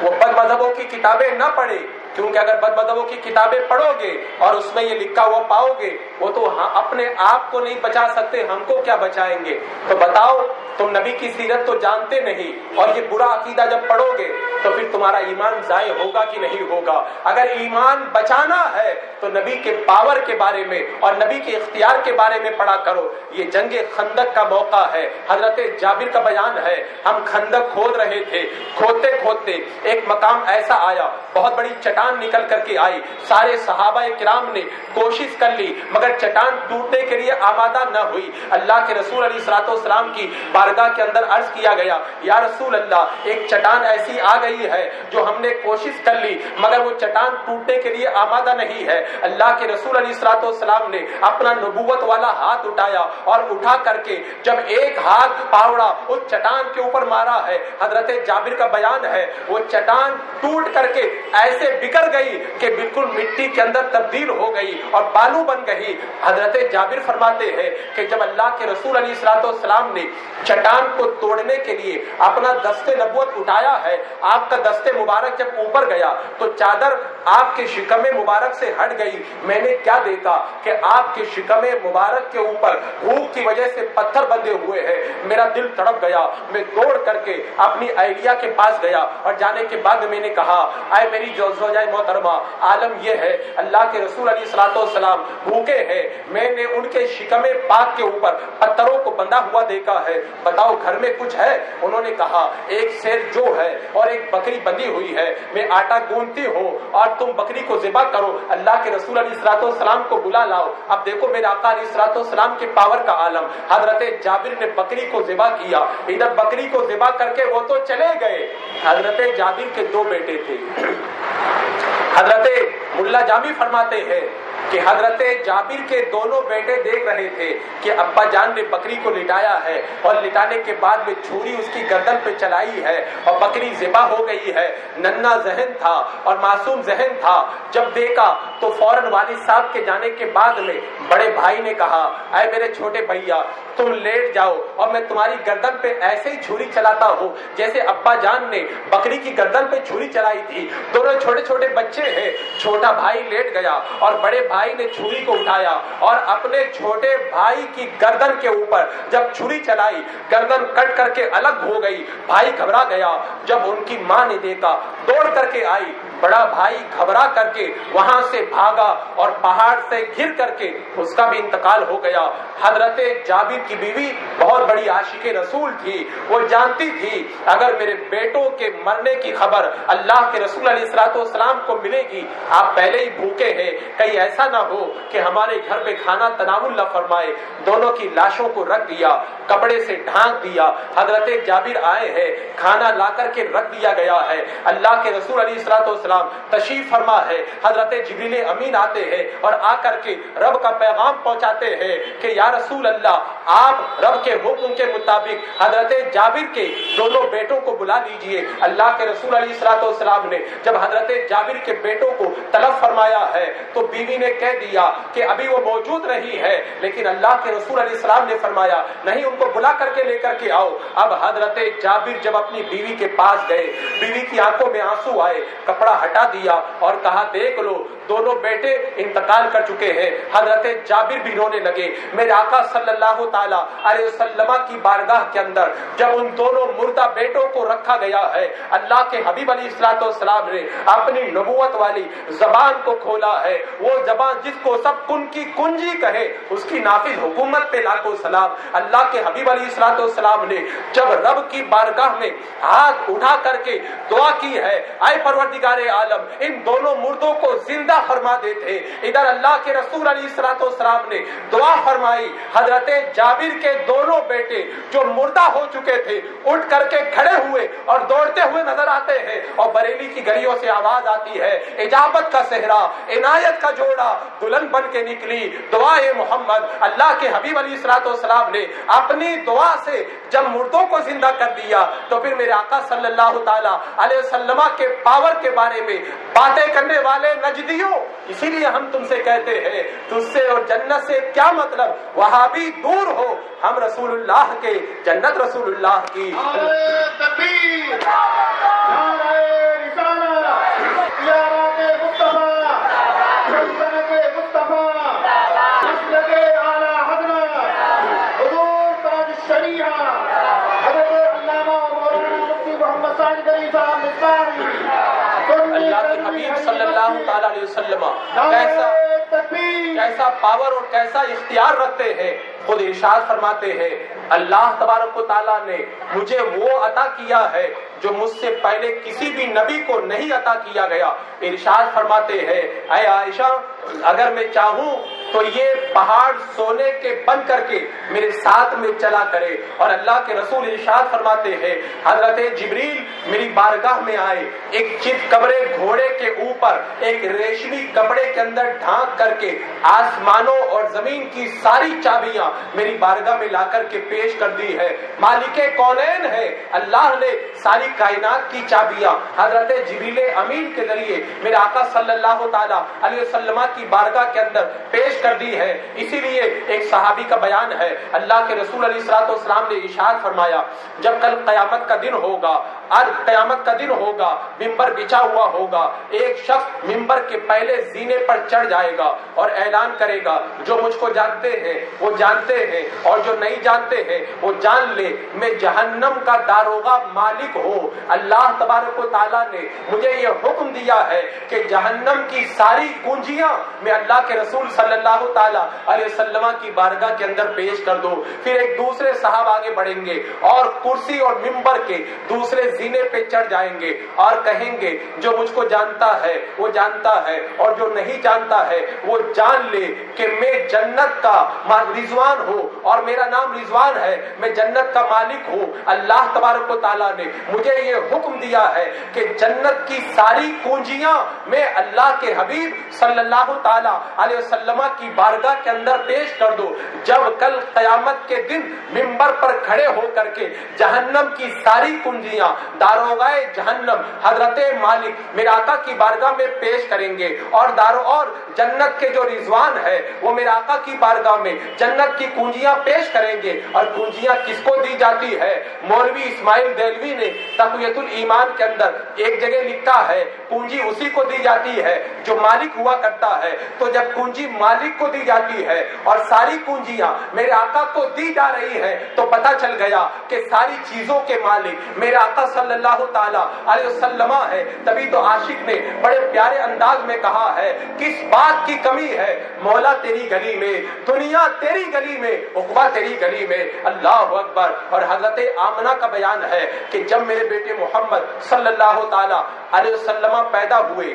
وہ بد مذہبوں کی کتابیں نہ پڑھے, کیونکہ اگر بد مذہبوں کی کتابیں پڑھو گے اور اس میں یہ لکھا ہوا پاؤ گے وہ تو اپنے آپ کو نہیں بچا سکتے, ہم کو کیا بچائیں گے. تو بتاؤ تم نبی کی سیرت تو جانتے نہیں اور یہ برا عقیدہ جب پڑھو گے تو پھر تمہارا ایمان ضائع ہوگا کہ نہیں ہوگا. اگر ایمان بچانا ہے تو نبی کے پاور کے بارے میں اور نبی کے اختیار کے بارے میں پڑھا کرو. یہ جنگ خندق کا موقع ہے. حضرت جابر کا بیان ہے ہم خندق کھود رہے تھے, کھودتے کھودتے ایک مقام ایسا آیا بہت بڑی چٹان نکل کر کے آئی. سارے صحابہ کرام نے کوشش کر لی مگر چٹان ٹوٹنے کے لیے آمادہ نہ ہوئی. اللہ کے رسول علیہ الصلوۃ والسلام کی بارگاہ کے اندر عرض کیا گیا یا رسول اللہ ایک چٹان ایسی آ گئی ہے جو ہم نے کوشش کر لی مگر وہ چٹان ٹوٹنے کے لیے آمادہ نہیں ہے. اللہ کے رسول علیہ الصلوۃ والسلام نے اپنا نبوت والا ہاتھ اٹھایا اور اٹھا کر کے جب ایک ہاتھ پاوڑا اس چٹان کے اوپر مارا ہے. حضرت جابر کا بیان ہے وہ چٹان ٹوٹ کر کے ایسے بکھر گئی کہ بالکل مٹی کے اندر تبدیل ہو گئی اور بالو بن گئی. حضرت جابر فرماتے ہیں کہ جب اللہ کے رسول علیہ الصلوۃ والسلام نے چٹان کو توڑنے کے لیے اپنا دست نبوت اٹھایا ہے, آپ کا دست مبارک جب اوپر گیا تو چادر آپ کے شکم مبارک سے ہٹ گئی. میں نے کیا دیکھا کہ آپ کے شکم مبارک کے اوپر بھوک کی وجہ سے پتھر بندھے ہوئے ہیں. میرا دل تڑپ گیا, میں دوڑ کر کے اپنی اہلیہ کے پاس گیا اور جانے کے بعد میں نے کہا اے میری زوجہ محترمہ, عالم یہ ہے اللہ کے رسول علیہ الصلوۃ والسلام بھوکے ہیں, میں نے ان کے شکم پاک کے اوپر پتھروں کو بندھا ہوا دیکھا ہے, بتاؤ گھر میں کچھ ہے؟ انہوں نے کہا ایک شیر جو ہے اور ایک بکری بندھی ہوئی ہے, میں آٹا گوندتی ہوں اور تم بکری کو ذبح کرو, اللہ کے رسول علیہ الصلوۃ والسلام کو بلا لاؤ. اب دیکھو میرے آقا علیہ الصلوۃ والسلام کے پاور کا عالم. حضرت جابر نے بکری کو ذبح کیا, ادھر بکری کو ذبح کر کے وہ تو چلے گئے. حضرت جابر کے 2 بیٹے تھے. حضرت ملا جامی فرماتے ہیں کہ حضرت جابر کے دونوں بیٹے دیکھ رہے تھے کہ ابا جان نے بکری کو لٹایا ہے اور لٹانے کے بعد میں چھری اس کی گردن پہ چلائی ہے اور بکری ذبح ہو گئی ہے. ننھا ذہن تھا اور معصوم ذہن تھا. جب دیکھا تو فوراً والد صاحب کے جانے کے بعد میں بڑے بھائی نے کہا اے میرے چھوٹے بھیا تم لیٹ جاؤ اور میں تمہاری گردن پہ ایسے ہی چھری چلاتا ہوں جیسے ابا جان نے بکری کی گردن پہ چھری چلائی تھی. دونوں چھوٹے چھوٹے بچے ہیں. چھوٹا بھائی لیٹ گیا اور بڑے بھائی نے چھری کو اٹھایا اور اپنے چھوٹے بھائی کی گردن کے اوپر جب چھری چلائی گردن کٹ کر کے الگ ہو گئی. بھائی گھبرا گیا. جب ان کی ماں نے دیکھا دوڑ کر کے آئی. بڑا بھائی گھبرا کر کے وہاں سے بھاگا اور پہاڑ سے گر کر کے اس کا بھی انتقال ہو گیا. حضرت جابر کی بیوی بہت بڑی عاشق رسول تھی. وہ جانتی تھی اگر میرے بیٹوں کے مرنے کی خبر اللہ کے رسول علیہ الصلوۃ والسلام کو ملے گی, آپ پہلے ہی بھوکے ہیں, کہیں ایسا نہ ہو کہ ہمارے گھر پہ کھانا تناول نہ فرمائے. دونوں کی لاشوں کو رکھ دیا, کپڑے سے ڈھانک دیا. حضرت جابر آئے ہیں, کھانا لا کر کے رکھ دیا گیا ہے. اللہ کے رسول علیہ الصلوۃ والسلام تشریف فرما ہے. حضرت جبریل امین آتے ہیں اور آ کر کے رب کا پیغام پہنچاتے ہیں کہ یا رسول اللہ آپ رب کے حکم کے مطابق حضرت جابر کے دونوں بیٹوں کو بلا لیجئے. اللہ کے رسول علیہ الصلوۃ والسلام نے جب حضرت جابر کے بیٹوں کو طلب فرمایا ہے تو بیوی نے کہہ دیا کہ ابھی وہ موجود نہیں ہے, لیکن اللہ کے رسول علیہ السلام نے فرمایا نہیں ان کو بلا کر کے لے کر کے آؤ. اب حضرت جابر جب اپنی بیوی کے پاس گئے, بیوی کی آنکھوں میں آنسو آئے, کپڑا ہٹا دیا اور کہا دیکھ لو دونوں بیٹے انتقال کر چکے ہیں. حضرت جابر بھی رونے لگے. میرے آقا صلی اللہ تعالی علیہ وسلم کی بارگاہ کے اندر جب ان دونوں مردہ بیٹوں کو رکھا گیا ہے, اللہ کے حبیب علیہ الصلوۃ والسلام نے اپنی نبوت والی زبان کو کھولا ہے. وہ زبان جس کو سب کن کی کنجی کہے اس کی نافذ حکومت پہ لاکھوں سلام. اللہ کے حبیب علیہ الصلوۃ والسلام نے جب رب کی بارگاہ میں ہاتھ اٹھا کر کے دعا کی ہے اے پروردگار عالم ان دونوں مردوں کو زندہ فرما دیتے. ادھر اللہ کے رسول علیہ الصلوۃ والسلام نے دعا فرمائی. حضرت جابر کے دونوں بیٹے جو مردہ ہو چکے تھے اٹھ کر کے کھڑے ہوئے اور دوڑتے ہوئے نظر آتے ہیں اور بریلی کی گلیوں سے آواز آتی ہے اجابت کا صحرا, عنایت کا جوڑا دلہن بن کے نکلی دعائے محمد. اللہ کے حبیب علیہ الصلوۃ والسلام نے اپنی دعا سے جب مردوں کو زندہ کر دیا تو پھر میرے آقا صلی اللہ تعالی علیہ وسلم کے پاور کے بارے میں باتیں کرنے والے نجدیوں, اسی لیے ہم تم سے کہتے ہیں تجھ سے اور جنت سے کیا مطلب, وہاں بھی دور ہو, ہم رسول اللہ کے جنت رسول اللہ کی. تکبیر, نعرہ رسالت, زیارت مصطفیٰ, سلطنت مصطفیٰ, مسلک اعلیٰ حضرت حضور تاج الشریعہ حضرت علامہ مولانا مفتی محمد سعید علی صاحب مصباحی. اللہ کے حبیب صلی اللہ تعالی علیہ وسلم کیسا پاور اور کیسا اختیار رکھتے ہیں. خود ارشاد فرماتے ہیں اللہ تبارک و تعالیٰ نے مجھے وہ عطا کیا ہے جو مجھ سے پہلے کسی بھی نبی کو نہیں عطا کیا گیا. ارشاد فرماتے ہیں اے عائشہ اگر میں چاہوں تو یہ پہاڑ سونے کے بن کر کے میرے ساتھ میں چلا کرے. اور اللہ کے رسول ارشاد فرماتے ہیں حضرت جبریل میری بارگاہ میں آئے, ایک چت کبرے گھوڑے کے اوپر ایک ریشمی کپڑے کے اندر ڈھانک کر کے آسمانوں اور زمین کی ساری چابیاں میری بارگاہ میں لا کر کے پیش کر دی ہے. مالک کونین ہے اللہ نے ساری کائنات کی چابیاں حضرت جبریل امین کے ذریعے میرے آقا صلی اللہ تعالی علیہ وسلم کی بارگاہ کے اندر پیش کر دی ہے. اسی لیے ایک صحابی کا بیان ہے, اللہ کے رسول علیہ الصلوۃ والسلام نے ارشاد فرمایا جب کل قیامت کا دن ہوگا, قیامت کا دن ہوگا, ممبر بچھا ہوا ہوگا, ایک شخص ممبر کے پہلے زینے پر چڑھ جائے گا اور اعلان کرے گا جو مجھ کو جانتے ہیں وہ جانتے ہیں اور جو نہیں جانتے ہیں وہ جان لے میں جہنم کا داروغہ مالک ہوں. اللہ تبارک و تعالیٰ نے مجھے یہ حکم دیا ہے کہ جہنم کی ساری کنجیاں میں اللہ کے رسول صلی اللہ تعالی علیہ وسلم کی بارگاہ کے اندر پیش کر دو. پھر ایک دوسرے صاحب آگے بڑھیں گے اور کرسی اور ممبر کے دوسرے زینے پہ چڑھ جائیں گے اور کہیں گے جو مجھ کو جانتا ہے وہ جانتا ہے اور جو نہیں جانتا ہے وہ جان لے کہ میں جنت کا رضوان ہوں اور میرا نام رضوان ہے, میں جنت کا مالک ہوں. اللہ تبارک و تعالیٰ نے مجھے یہ حکم دیا ہے کہ جنت کی ساری کنجیاں میں اللہ کے حبیب صلی اللہ تعالی علیہ وسلم کی بارگاہ کے اندر پیش کر دو. جب کل قیامت کے دن ممبر پر کھڑے ہو کر کے جہنم کی ساری کنجیاں داروغہ جہنم حضرت مالک میرے آقا کی بارگاہ میں پیش کریں گے اور جنت کے جو رضوان ہے وہ میرے آقا کی بارگاہ میں جنت کی کنجیاں پیش کریں گے. اور کنجیاں کس کو دی جاتی ہے؟ مولوی اسماعیل دہلوی نے تقویت الایمان کے اندر ایک جگہ لکھا ہے کنجی اسی کو دی جاتی ہے جو مالک ہوا کرتا ہے. تو جب کنجی مالک کو دی جاتی ہے اور ساری کنجیاں میرے آقا کو دی جا رہی ہے تو پتہ چل گیا کہ ساری چیزوں کے مالک میرے آقا صلی اللہ تعالی علیہ وسلم ہے. تبھی تو عاشق نے بڑے پیارے انداز میں کہا ہے کس بات کی کمی ہے مولا تیری گلی میں, دنیا تیری گلی میں, عقبہ تیری گلی میں. اللہ اکبر. اور حضرت آمنہ کا بیان ہے کہ جب میرے بیٹے محمد صلی اللہ تعالی علیہ وسلم پیدا ہوئے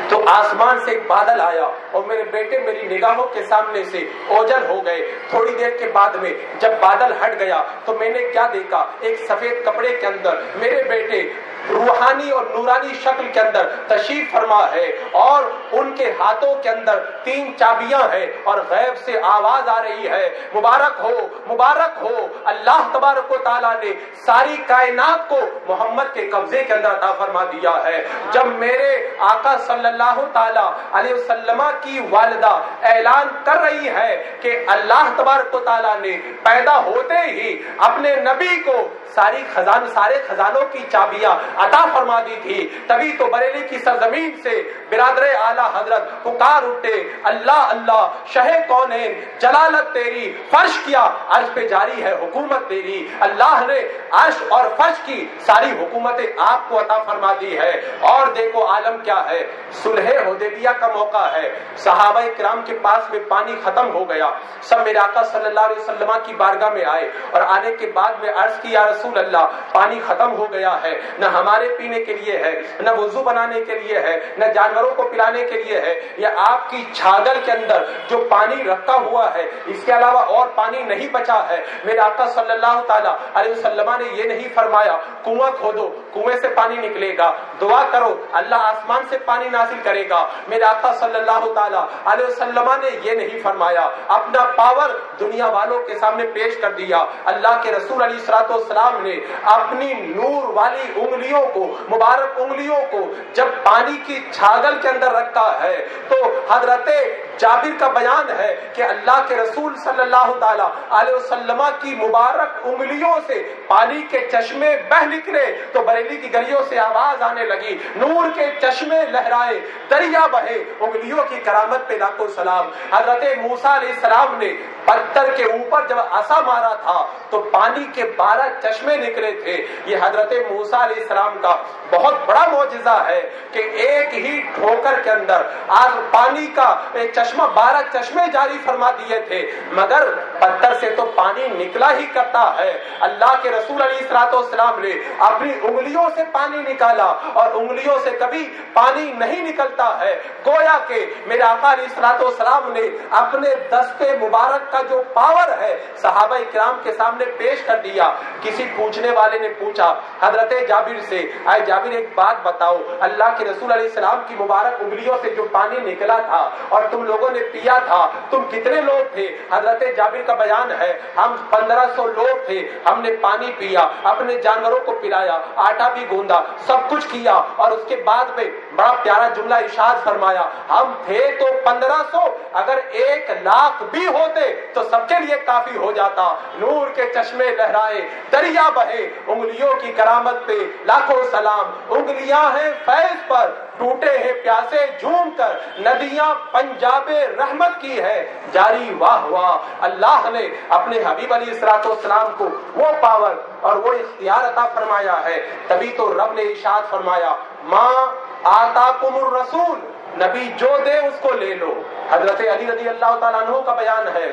تو آسمان سے ایک بادل آیا اور میرے بیٹے میری نگاہوں کے سامنے سے اوجھل ہو گئے. تھوڑی دیر کے بعد میں جب بادل ہٹ گیا تو میں نے کیا دیکھا, ایک سفید کپڑے کے اندر میرے بیٹے روحانی اور نورانی شکل کے اندر تشریف فرما ہے اور ان کے ہاتھوں کے اندر 3 چابیاں ہیں اور غیب سے آواز آ رہی ہے مبارک ہو مبارک ہو. اللہ تبارک و تعالیٰ نے ساری کائنات کو محمد کے قبضے کے اندر عطا فرما دیا ہے. جب میرے آقا صلی اللہ تعالی علیہ وسلم کی والدہ اعلان کر رہی ہے کہ اللہ تبارک و تعالیٰ نے پیدا ہوتے ہی اپنے نبی کو سارے خزانوں کی چابیاں عطا فرما دی تھی, تبھی تو بریلی کی سرزمین سے برادر اعلی حضرت پکار اٹھے اللہ اللہ شہ کونین جلالت تیری, فرش کیا عرش پہ جاری ہے حکومت تیری. اللہ نے عرش اور فرش کی ساری حکومتیں آپ کو عطا فرما دی ہے. اور دیکھو عالم کیا ہے, صلح حدیبیہ کا موقع ہے, صحابہ کرام کے پاس میں پانی ختم ہو گیا, سب میرے آقا صلی اللہ علیہ وسلم کی بارگاہ میں آئے اور آنے کے بعد میں عرض کی یا رسول اللہ پانی ختم ہو گیا ہے, نہ ہمارے پینے کے لیے ہے, نہ وضو بنانے کے لیے ہے, نہ جانوروں کو پلانے کے لیے ہے, یا آپ کی چھاگل کے اندر جو پانی رکھا ہوا ہے اس کے علاوہ اور پانی نہیں بچا ہے. میرے آقا صلی اللہ تعالی علیہ وسلم نے یہ نہیں فرمایا کنواں کھودو کنویں سے پانی نکلے گا, دعا کرو اللہ آسمان سے پانی نازل کرے گا. میرے آقا صلی اللہ تعالی علیہ وسلم نے یہ نہیں فرمایا, اپنا پاور دنیا والوں کے سامنے پیش کر دیا. اللہ کے رسول علیہ الصلوۃ والسلام نے اپنی نور والی انگلیوں کو, مبارک انگلیوں کو جب پانی کی چھاگل کے اندر رکھا ہے تو حضرت جابر کا بیان ہے کہ اللہ کے رسول صلی اللہ تعالی علیہ وسلم کی مبارک انگلیوں سے پانی کے چشمے بہ نکلے تو بریلی کی گلیوں سے آواز آنے لگی نور کے چشمے لہرائے دریا بہے, انگلیوں کی کرامت پہ لاکھوں سلام. حضرت موسیٰ علیہ السلام نے پتھر کے اوپر جب عصا مارا تھا تو پانی کے 12 چشمے نکلے تھے. یہ حضرت موسیٰ علیہ السلام کا بہت بڑا معجزہ ہے کہ ایک ہی ٹھوکر کے اندر آج پانی کا چشمہ 12 چشمے جاری فرما دیے تھے. مگر پتھر سے تو پانی نکلا ہی کرتا ہے. اللہ کے رسول علیہ الصلوۃ والسلام نے اپنی انگلیوں سے پانی نکالا اور انگلیوں سے کبھی پانی نہیں نکلتا ہے. گویا کہ میرے آقا علیہ الصلوۃ والسلام نے اپنے دست مبارک کا جو پاور ہے صحابہ کرام کے سامنے پیش کر دیا. کسی پوچھنے والے نے پوچھا حضرت جابر سے, اے جابر ایک بات بتاؤ, اللہ کے رسول علیہ السلام کی مبارک انگلیوں سے جو پانی نکلا تھا اور تم لوگوں نے پیا تھا, تم کتنے لوگ تھے؟ حضرت جابر کا بیان ہے ہم 1500 لوگ تھے. ہم نے پانی پیا, اپنے جانوروں کو پلایا, آٹا بھی گوندا, سب کچھ کیا اور اس کے بعد میں بڑا پیارا جملہ ارشاد فرمایا, ہم تھے تو 1500, اگر 1,00,000 بھی ہوتے تو سب کے لیے کافی ہو جاتا. نور کے چشمے لہرائے, دریا بہے, انگلیوں کی کرامت پہ لاکھوں سلام. انگلیاں ہیں فیض پر, ٹوٹے ہیں پیاسے جھوم کر, ندیاں پنجاب رحمت کی ہے جاری واہ واہ. اللہ نے اپنے حبیب علیہ الصلوۃ والسلام کو وہ پاور اور وہ اختیار عطا فرمایا ہے. تبھی تو رب نے ارشاد فرمایا ماں آتاکم الرسول, نبی جو دے اس کو لے لو. حضرت علی رضی اللہ تعالیٰ عنہ کا بیان ہے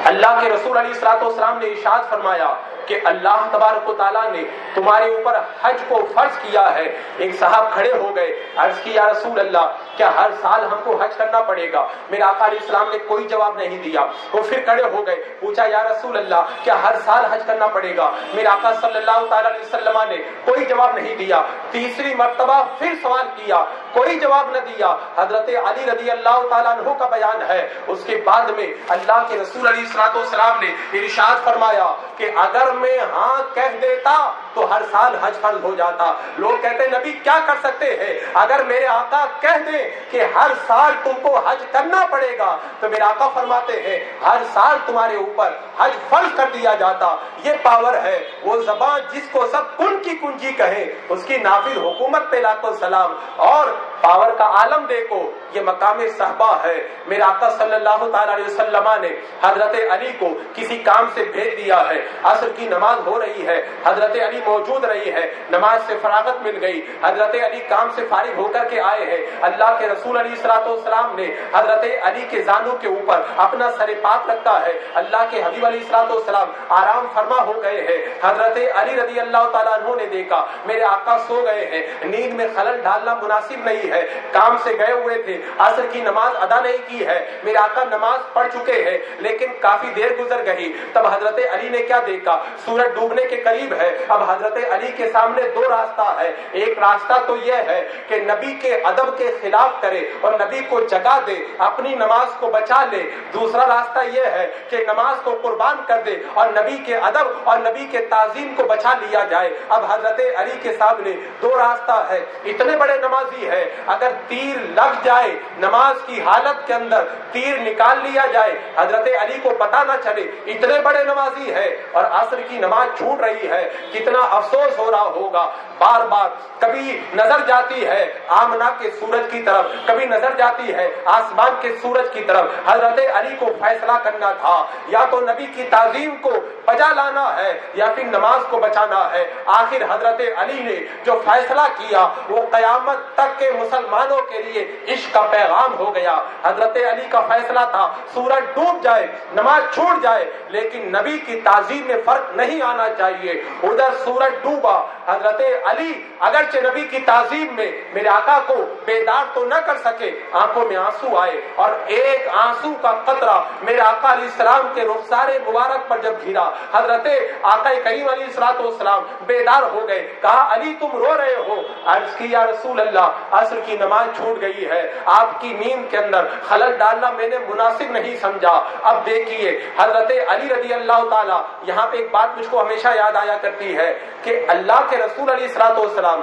اللہ کے رسول علیہ الصلوۃ والسلام نے ارشاد فرمایا کہ اللہ تبارک و تعالیٰ نے تمہارے اوپر حج کو فرض کیا ہے. ایک صاحب کھڑے ہو گئے, عرض کی یا رسول اللہ کیا ہر سال ہم کو حج کرنا پڑے گا؟ میرے آقا علیہ السلام نے کوئی جواب نہیں دیا. وہ پھر کھڑے ہو گئے, پوچھا یا رسول اللہ کیا ہر سال حج کرنا پڑے گا؟ میرے آقا صلی اللہ تعالیٰ علیہ وسلم نے کوئی جواب نہیں دیا. تیسری مرتبہ پھر سوال کیا, کوئی جواب نہ دیا. حضرت علی رضی اللہ تعالیٰ عنہ کا بیان ہے اس کے بعد میں اللہ کے رسول علیہ الصلوۃ والسلام نے ارشاد فرمایا کہ اگر میں ہاں کہہ دیتا تو ہر سال حج فرض ہو جاتا. لوگ کہتے ہیں نبی کیا کر سکتے ہیں؟ اگر میرے آقا کہہ دیں کہ ہر سال تم کو حج کرنا پڑے گا تو میرے آقا فرماتے ہیں ہر سال تمہارے اوپر حج فرض کر دیا جاتا. یہ پاور ہے, وہ زبان جس کو سب کن کی کنجی کہے اس کی نافذ حکومت پہ لاکھوں سلام. اور پاور کا عالم دیکھو, یہ مقام صحبہ ہے. میرے آقا صلی اللہ تعالیٰ علیہ وسلم نے حضرت علی کو کسی کام سے بھیج دیا ہے. عصر کی نماز ہو رہی ہے, حضرت علی موجود رہی ہے, نماز سے فراغت مل گئی, حضرت علی کام سے فارغ ہو کر کے آئے ہیں. اللہ کے رسول علیہ الصلوۃ والسلام نے حضرت علی کے زانوں کے اوپر اپنا سر پاک رکھا ہے. اللہ کے حبیب علیہ الصلوۃ والسلام آرام فرما ہو گئے ہیں. حضرت علی رضی اللہ تعالیٰ عنہ نے دیکھا میرے آقا سو گئے ہیں, نیند میں خلل ڈالنا مناسب نہیں ہے, کام سے گئے ہوئے تھے, عصر کی نماز ادا نہیں کی ہے, میرے آقا نماز پڑھ چکے ہیں لیکن کافی دیر گزر گئی. تب حضرت علی نے کیا دیکھا, سورج ڈوبنے کے قریب ہے. اب حضرت علی کے سامنے دو راستہ ہے. ایک راستہ تو یہ ہے کہ نبی کے ادب کے خلاف کرے اور نبی کو جگا دے, اپنی نماز کو بچا لے. دوسرا راستہ یہ ہے کہ نماز کو قربان کر دے اور نبی کے ادب اور نبی کے تعظیم کو بچا لیا جائے. اب حضرت علی کے سامنے دو راستہ ہے. اتنے بڑے نمازی ہے, اگر تیر لگ جائے نماز کی حالت کے اندر, تیر نکال لیا جائے, حضرت علی کو پتہ نہ چلے, اتنے بڑے نمازی ہے اور عصر کی نماز چھوٹ رہی ہے. کتنا افسوس ہو رہا ہوگا. بار بار کبھی نظر جاتی ہے آمنہ کے سورج کی طرف, کبھی نظر جاتی ہے آسمان کے سورج کی طرف. حضرت علی کو فیصلہ کرنا تھا, یا تو نبی کی تعظیم کو بجا لانا ہے یا پھر نماز کو بچانا ہے. آخر حضرت علی نے جو فیصلہ کیا وہ قیامت تک کے مسلمانوں کے لیے عشق کا پیغام ہو گیا. حضرت علی کا فیصلہ تھا سورج ڈوب جائے, نماز چھوٹ جائے, لیکن نبی کی تعظیم میں فرق نہیں آنا چاہیے. ادھر سورج ڈوبا, حضرت علی اگرچہ نبی کی تعظیم میں میرے آقا کو بیدار تو نہ کر سکے, آنکھوں میں آنسو آئے اور ایک آنسو کا قطرہ میرے آقا علیہ السلام کے رخسار مبارک پر جب گرا, حضرت آقا کریم علیہ الصلوۃ والسلام بیدار ہو گئے. کہا علی تم رو رہے ہو؟ عرض کی یا رسول اللہ عصر کی نماز چھوٹ گئی ہے, آپ کی نیند کے اندر خلل ڈالنا میں نے مناسب نہیں سمجھا. اب دیکھیے حضرت علی رضی اللہ تعالی, یہاں پہ ایک بات مجھ کو ہمیشہ یاد آیا کرتی ہے کہ اللہ کے رسول علیہ الصلوۃ والسلام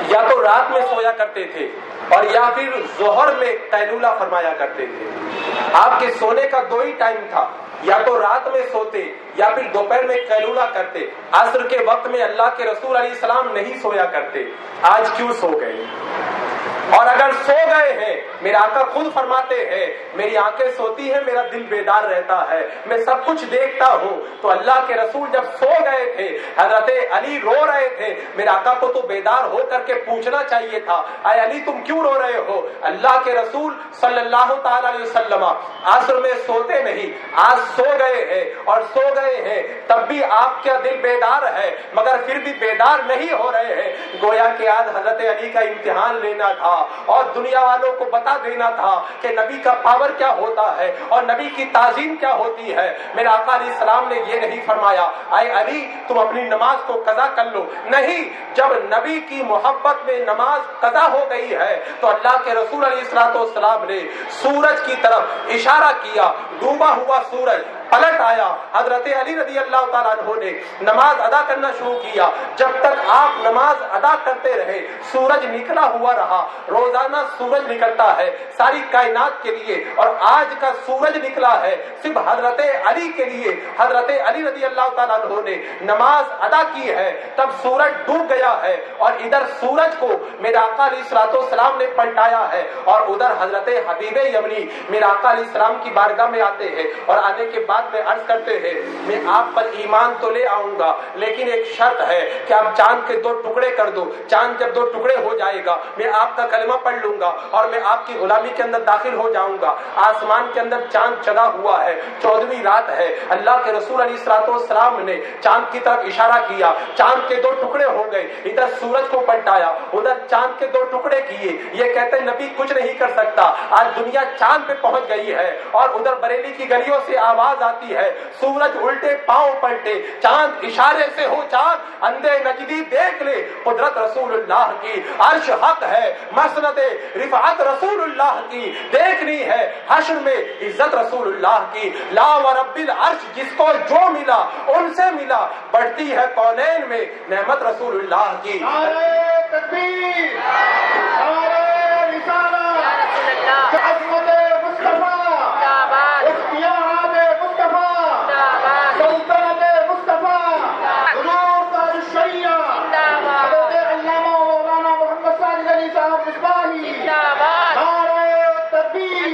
یا تو رات میں سویا کرتے تھے اور یا پھر ظہر میں قیلولہ فرمایا کرتے تھے. آپ کے سونے کا دو ہی ٹائم تھا, یا تو رات میں سوتے یا پھر دوپہر میں قیلولہ کرتے. عصر کے وقت میں اللہ کے رسول علیہ السلام نہیں سویا کرتے. آج کیوں سو گئے؟ اور اگر سو گئے ہیں، میرے آقا خود فرماتے ہیں میری آنکھیں سوتی ہیں، میرا دل بیدار رہتا ہے، میں سب کچھ دیکھتا ہوں۔ تو اللہ کے رسول جب سو گئے تھے، حضرت علی رو رہے تھے، میرے آقا کو تو بیدار ہو کر کے پوچھنا چاہیے تھا، اے علی تم کیوں رو رہے ہو؟ اللہ کے رسول صلی اللہ تعالی علیہ وسلم عصر میں سوتے نہیں، آج سو گئے ہیں، اور سو گئے ہیں تب بھی آپ کا دل بیدار ہے، مگر پھر بھی بیدار نہیں ہو رہے ہیں۔ گویا کہ آج حضرت علی کا امتحان لینا تھا اور دنیا والوں کو بتا دینا تھا کہ نبی کا پاور کیا ہوتا ہے اور نبی کی تعظیم کیا ہوتی ہے۔ میرے آقا علیہ السلام نے یہ نہیں فرمایا اے علی تم اپنی نماز کو قضا کر لو، نہیں، جب نبی کی محبت میں نماز قضا ہو گئی ہے تو اللہ کے رسول علیہ السلام نے سورج کی طرف اشارہ کیا، ڈوبا ہوا سورج پلٹ آیا، حضرت علی رضی اللہ تعالیٰ عنہ نے نماز ادا کرنا شروع کیا۔ جب تک آپ نماز ادا کرتے رہے سورج نکلا ہوا رہا، روزانہ سورج نکلتا ہے ساری کائنات کے لیے، اور آج کا سورج نکلا ہے صرف حضرت علی کے لیے۔ حضرت علی رضی اللہ تعالیٰ عنہ نے نماز ادا کی ہے، تب سورج ڈوب گیا ہے، اور ادھر سورج کو میرے آقا علیہ السلام نے پلٹایا ہے، اور ادھر حضرت حبیب یمنی میرے آقا علیہ السلام کی بارگاہ میں آتے ہیں، اور آنے کے بعد میں عرض کرتے ہیں میں آپ پر ایمان تو لے آؤں گا لیکن ایک شرط ہے کہ آپ چاند کے 2 ٹکڑے کر دو، چاند جب 2 ٹکڑے ہو جائے گا میں آپ کا کلمہ پڑھ لوں گا اور میں آپ کی غلامی کے اندر داخل ہو جاؤں گا۔ آسمان کے اندر چاند چڑھا ہوا ہے، 14ویں رات ہے، اللہ کے رسول علیہ السلام نے چاند کی طرف اشارہ کیا، چاند کے 2 ٹکڑے ہو گئے، ادھر سورج کو پلٹایا، ادھر چاند کے 2 ٹکڑے کیے۔ یہ کہتے ہیں نبی کچھ نہیں کر سکتا، آج دنیا چاند پہ پہنچ گئی ہے، اور ادھر بریلی کی گلیوں سے آواز آتی ہے سورج الٹے پاؤں پلٹے، چاند اشارے سے ہو چاند، اندھے نجدی دیکھ لے قدرت رسول اللہ کی، عرش حق ہے مسند رفعت رسول اللہ کی، دیکھنی ہے حشر میں عزت رسول اللہ کی، لا ورب العرش جس کو جو ملا ان سے ملا، بڑھتی ہے کونین میں نعمت رسول اللہ کی۔ نعرہ تکبیر، نعرہ رسالت، عظمت مصطفیٰ، اختیارات مصطفیٰ، سلطنت مصطفیٰ، حضور تاج الشریعہ، حضرت علامہ مولانا محمد ساجد علی صاحب مصباحی، نعرہ تکبیر،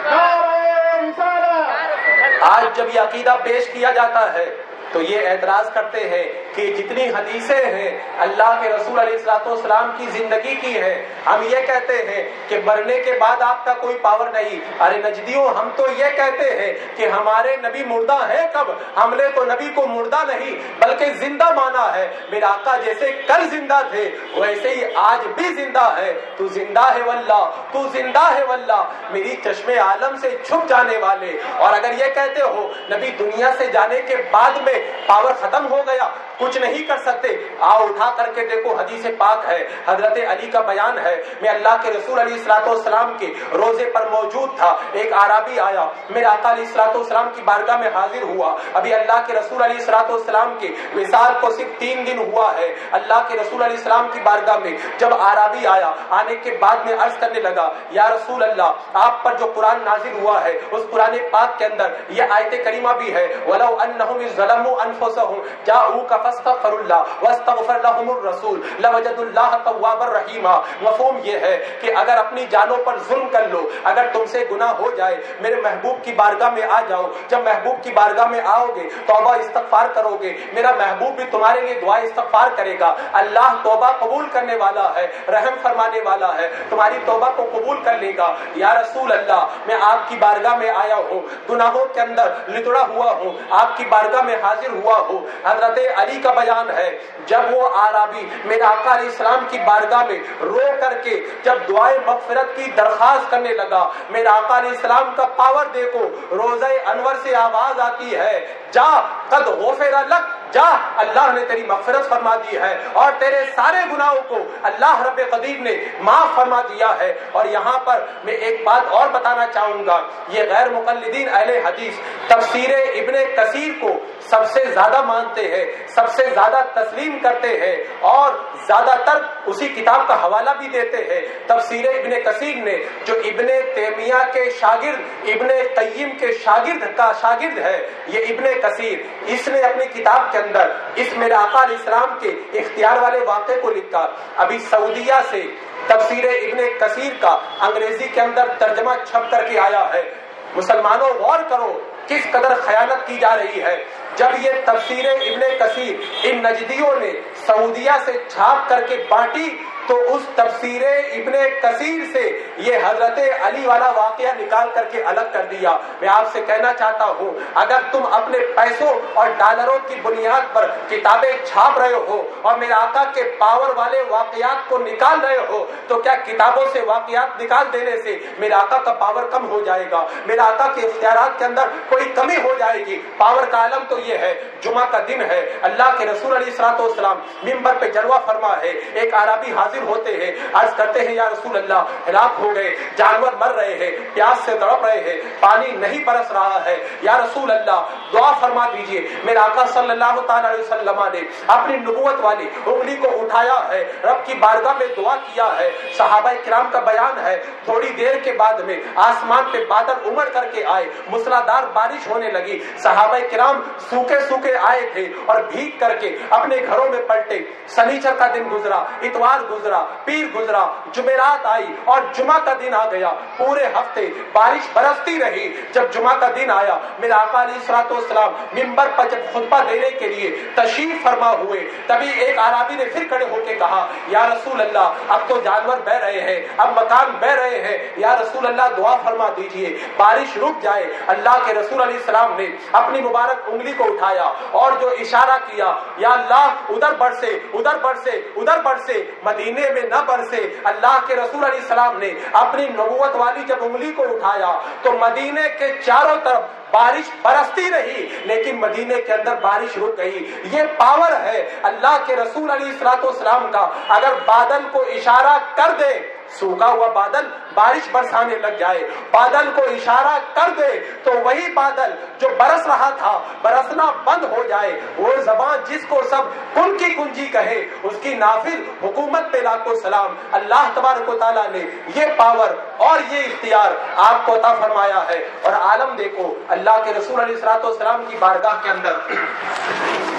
نعرہ رسالت۔ آج جب یہ عقیدہ پیش کیا جاتا ہے تو یہ اعتراض کرتے ہیں کہ جتنی حدیثیں ہیں اللہ کے رسول علیہ السلام کی زندگی کی ہے، ہم یہ کہتے ہیں کہ مرنے کے بعد آپ کا کوئی پاور نہیں۔ ارے نجدیوں ہم تو یہ کہتے ہیں کہ ہمارے نبی مردہ ہیں کب؟ ہم نے تو نبی کو مردہ نہیں بلکہ زندہ مانا ہے۔ میرے آقا جیسے کل زندہ تھے ویسے ہی آج بھی زندہ ہے۔ تو زندہ ہے واللہ، تو زندہ ہے واللہ، میری چشم عالم سے چھپ جانے والے۔ اور اگر یہ کہتے ہو نبی دنیا سے جانے کے بعد میں پاور ختم ہو گیا، کچھ نہیں کر سکتے، آؤ اٹھا کر کے دیکھو حدیث پاک ہے، حضرت علی کا بیان ہے۔ میں اللہ کے رسول علیہ السلام کے روزے پر موجود تھا، ایک عربی آیا میرے آقا علیہ السلام کی بارگاہ میں حاضر ہوا۔ ابھی اللہ کے رسول علیہ السلام کے وصال کو صرف 3 دن ہوا ہے۔ اللہ کے رسول علیہ السلام کی بارگاہ میں جب عربی آیا، آنے کے بعد میں عرض کرنے لگا یا رسول اللہ آپ پر جو قرآن نازل ہوا ہے اس قرآن پاک کے اندر یہ آیت کریمہ بھی ہے، وَلَوْ أَنَّهُمْ ظَلَمُوا أَنفُسَهُمْ جَاءُوكَ فَاسْتَغْفَرُوا اللَّهَ وَاسْتَغْفَرَ لَهُمُ الرَّسُولُ لَوَجَدُوا اللَّهَ تَوَّابًا رَحِيمًا۔ مفہوم یہ ہے کہ اگر اپنی جانوں پر ظلم کر لو، اگر تم سے گناہ ہو جائے، میرے محبوب کی بارگاہ میں آ جاؤ، جب محبوب کی بارگاہ میں آؤ گے توبہ استغفار کرو گے، میرا محبوب بھی تمہارے لیے دعا استغفار کرے گا۔ اللہ توبہ قبول کرنے والا ہے، رحم فرمانے والا ہے، تمہاری توبہ کو قبول کر لے گا۔ یا رسول اللہ میں آپ کی بارگاہ میں آیا ہوں، گناہوں کے اندر لتڑا ہوا ہوں، آپ کی بارگاہ میں حاضر ہوا ہوں۔ حضرت علی کا بیان ہے جب وہ عربی میرے آقا علیہ السلام کی بارگاہ میں رو کر کے جب دعائے مغفرت کی درخواست کرنے لگا، میرے آقا علیہ السلام کا پاور دیکھو، روزہ انور سے آواز آتی ہے جا قد غفر لک، جا اللہ نے تیری مغفرت فرما دی ہے اور تیرے سارے گناہوں کو اللہ رب قدیر نے معاف فرما دیا ہے۔ اور یہاں پر میں ایک بات اور بتانا چاہوں گا، یہ غیر مقلدین اہل حدیث تفسیر ابن کثیر کو سب سے زیادہ مانتے ہیں، سب سے زیادہ تسلیم کرتے ہیں اور زیادہ تر اسی کتاب کا حوالہ بھی دیتے ہیں۔ تفسیر ابن کثیر نے جو ابن تیمیہ کے شاگرد ابن قیم کے شاگرد ہے یہ ابن کثیر، اس نے اپنی کتاب کے اندر اس میرے آقا علیہ السلام کے اختیار والے واقعے کو لکھا۔ ابھی سعودیہ سے تفسیر ابن کثیر کا انگریزی کے اندر ترجمہ چھپ کر کے آیا ہے۔ مسلمانوں غور کرو کس قدر خیانت کی جا رہی ہے۔ جب یہ تفسیر ابن کثیر ان نجدیوں نے سعودیہ سے چھاپ کر کے بانٹی تو اس تفسیر ابن کثیر سے یہ حضرت علی والا واقعہ نکال کر کے الگ کر دیا۔ میں آپ سے کہنا چاہتا ہوں اگر تم اپنے پیسوں اور ڈالروں کی بنیاد پر کتابیں چھاپ رہے ہو اور میرے آقا کے پاور والے واقعات کو نکال رہے ہو تو کیا کتابوں سے واقعات نکال دینے سے میرے آقا کا پاور کم ہو جائے گا؟ میرے آقا کے اختیارات کے اندر کوئی کمی ہو جائے گی؟ پاور کا عالم تو یہ ہے، جمعہ کا دن ہے، اللہ کے رسول علیہ الصلوۃ والسلام منبر پہ جلوہ فرما ہے، ایک عربی حاضر ہوتے ہیں، عرض کرتے ہیں یا رسول اللہ ہلاک ہو گئے، جانور مر رہے ہیں، پیاس سے تڑپ رہے ہیں، پانی نہیں برس رہا ہے، یا رسول اللہ دعا فرما دیجئے۔ میرے آقا صلی اللہ تعالی علیہ وسلم نے اپنی نبوت والی انگلی کو اٹھایا ہے، رب کی بارگاہ میں دعا کیا ہے۔ صحابہ کرام کا بیان ہے تھوڑی دیر کے بعد میں آسمان پہ بادل امڑ کر کے آئے، موسلادھار بارش ہونے لگی، صحابہ کرام سوکھے سوکھے آئے تھے اور بھیگ کر کے اپنے گھروں میں پلٹے۔ سنیچر کا دن گزرا، اتوار گزرا، پیر گزرا، جمعرات آئی اور جمعہ کا دن آ گیا۔ پورے ہفتے بارش برستی رہی۔ جب جمعہ کا دن آیا میرے آقا علیہ الصلوۃ والسلام منبر پر جب خطبہ دینے کے لیے تشریف فرما ہوئے تبھی ایک اعرابی نے پھر کھڑے ہو کے کہا یا رسول اللہ اب تو جانور بہ رہے ہیں، اب مکان بہ رہے ہیں، یا رسول اللہ دعا فرما دیجئے بارش رک جائے۔ اللہ کے رسول علیہ السلام نے اپنی مبارک انگلی کو اٹھایا اور جو اشارہ کیا یا اللہ ادھر برسے ادھر برسے ادھر برسے، مدینے میں نہ برسے۔ اللہ کے رسول علیہ السلام نے اپنی نبوت والی جب انگلی کو اٹھایا تو مدینے کے چاروں طرف بارش برستی رہی لیکن مدینے کے اندر بارش رک گئی۔ یہ پاور ہے اللہ کے رسول علیہ الصلوۃ والسلام کا۔ اگر بادل کو اشارہ کر دے سوکھا ہوا بادل بارش برسانے لگ جائے، بادل کو اشارہ کر دے تو وہی بادل جو برس رہا تھا برسنا بند ہو جائے۔ وہ زبان جس کو سب کن کی کنجی کہے اس کی نافذ حکومت پہ لاکھوں سلام۔ اللہ تبارک و تعالیٰ نے یہ پاور اور یہ اختیار آپ کو عطا فرمایا ہے۔ اور عالم دیکھو اللہ کے رسول علیہ الصلوۃ والسلام کی بارگاہ کے اندر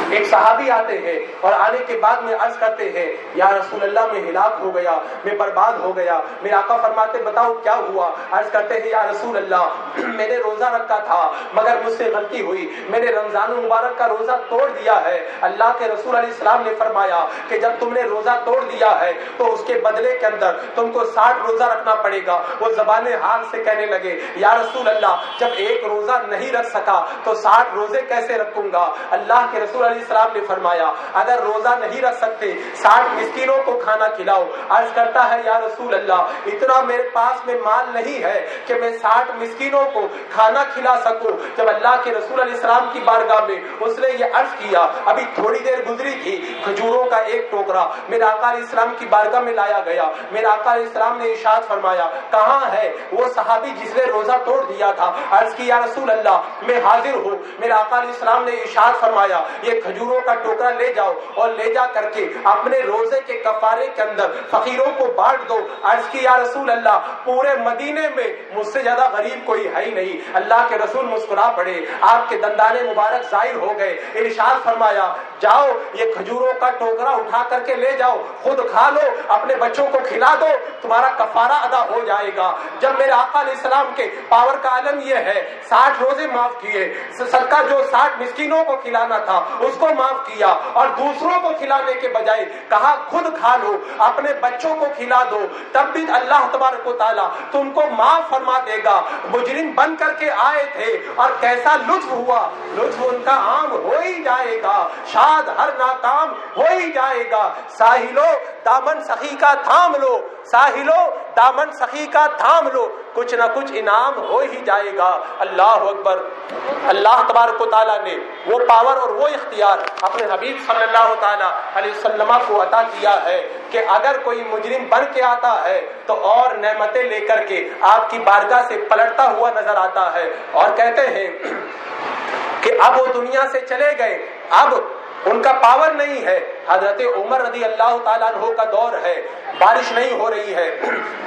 ایک صحابی آتے ہیں اور آنے کے بعد میں عرض کرتے ہیں یا رسول اللہ میں ہلاک ہو گیا، میں برباد ہو گیا۔ میرے آقا فرماتے بتاؤ کیا ہوا؟ عرض کرتے ہیں یا رسول اللہ میں نے روزہ رکھا تھا مگر مجھ سے غلطی ہوئی، میں نے رمضان المبارک کا روزہ توڑ دیا ہے۔ اللہ کے رسول علیہ السلام نے فرمایا کہ جب تم نے روزہ توڑ دیا ہے تو اس کے بدلے کے اندر تم کو 60 روزہ رکھنا پڑے گا۔ وہ زبان حال سے کہنے لگے یا رسول اللہ جب ایک روزہ نہیں رکھ سکا تو 60 روزے کیسے رکھوں گا؟ اللہ کے رسول علیہ السلام نے فرمایا اگر روزہ نہیں رکھ سکتے 60 مسکینوں کو کھانا کھلاؤ۔ عرض کرتا ہے یا رسول اللہ اتنا میرے پاس میں مال نہیں ہے کہ میں 60 مسکینوں کو کھانا کھلا سکوں۔ جب اللہ کے رسول علیہ السلام کی بارگاہ میں اس نے یہ عرض کیا، ابھی تھوڑی دیر گزری تھی، کھجوروں کا ایک ٹوکرا میرے آقا علیہ السلام کی بارگاہ میں لایا گیا۔ میرے آقا علیہ السلام نے ارشاد فرمایا کہاں ہے وہ صحابی جس نے روزہ توڑ دیا تھا؟ عرض کی یا رسول اللہ میں حاضر ہوں۔ میرے آقا علیہ السلام نے ارشاد فرمایا یہ کھجوروں کا ٹوکرا لے جاؤ اور لے جا کر کے اپنے روزے کے کفارے کے اندر فقیروں کو بانٹ دو۔ عرض کی یا رسول اللہ پورے مدینے میں مجھ سے زیادہ غریب کوئی ہے ہی نہیں۔ اللہ کے رسول مسکرا پڑے، آپ کے دندان مبارک ظاہر ہو گئے۔ ارشاد فرمایا جاؤ یہ کھجوروں کا ٹوکرا اٹھا کر کے لے جاؤ، خود کھا لو، اپنے بچوں کو کھلا دو، تمہارا کفارہ ادا ہو جائے گا۔ جب میرے آقا علیہ السلام کے پاور کا عالم یہ ہے 60 روزے معاف کیے، صدقہ جو 60 مسکینوں کو کھلانا تھا اس کو معاف کیا اور دوسروں کو کھلانے کے بجائے کہا خود کھا لو، اپنے بچوں کو کھلا دو، تب بھی اللہ تبارک و تعالیٰ تم کو معاف فرما دے گا۔ مجرم بن کر کے آئے تھے اور کیسا لطف ہوا، لطف ان کا عام ہو ہی جائے گا، شاد ہر ناکام ہو ہی جائے گا۔ ساحلو دامن سخی کا تھام لو، ساحلو دامن سخی کا تھام لو، کچھ نہ کچھ انعام ہو ہی جائے گا۔ اللہ اکبر۔ اللہ تبارک و تعالیٰ نے وہ پاور اور وہ اختیار اپنے حبیب صلی اللہ تعالیٰ علیہ وسلم کو عطا کیا ہے کہ اگر کوئی مجرم بن کے آتا ہے تو اور نعمتیں لے کر کے آپ کی بارگاہ سے پلٹتا ہوا نظر آتا ہے اور کہتے ہیں کہ اب وہ دنیا سے چلے گئے، اب ان کا پاور نہیں ہے، حضرت عمر رضی اللہ تعالیٰ عنہ کا دور ہے، بارش نہیں ہو رہی ہے،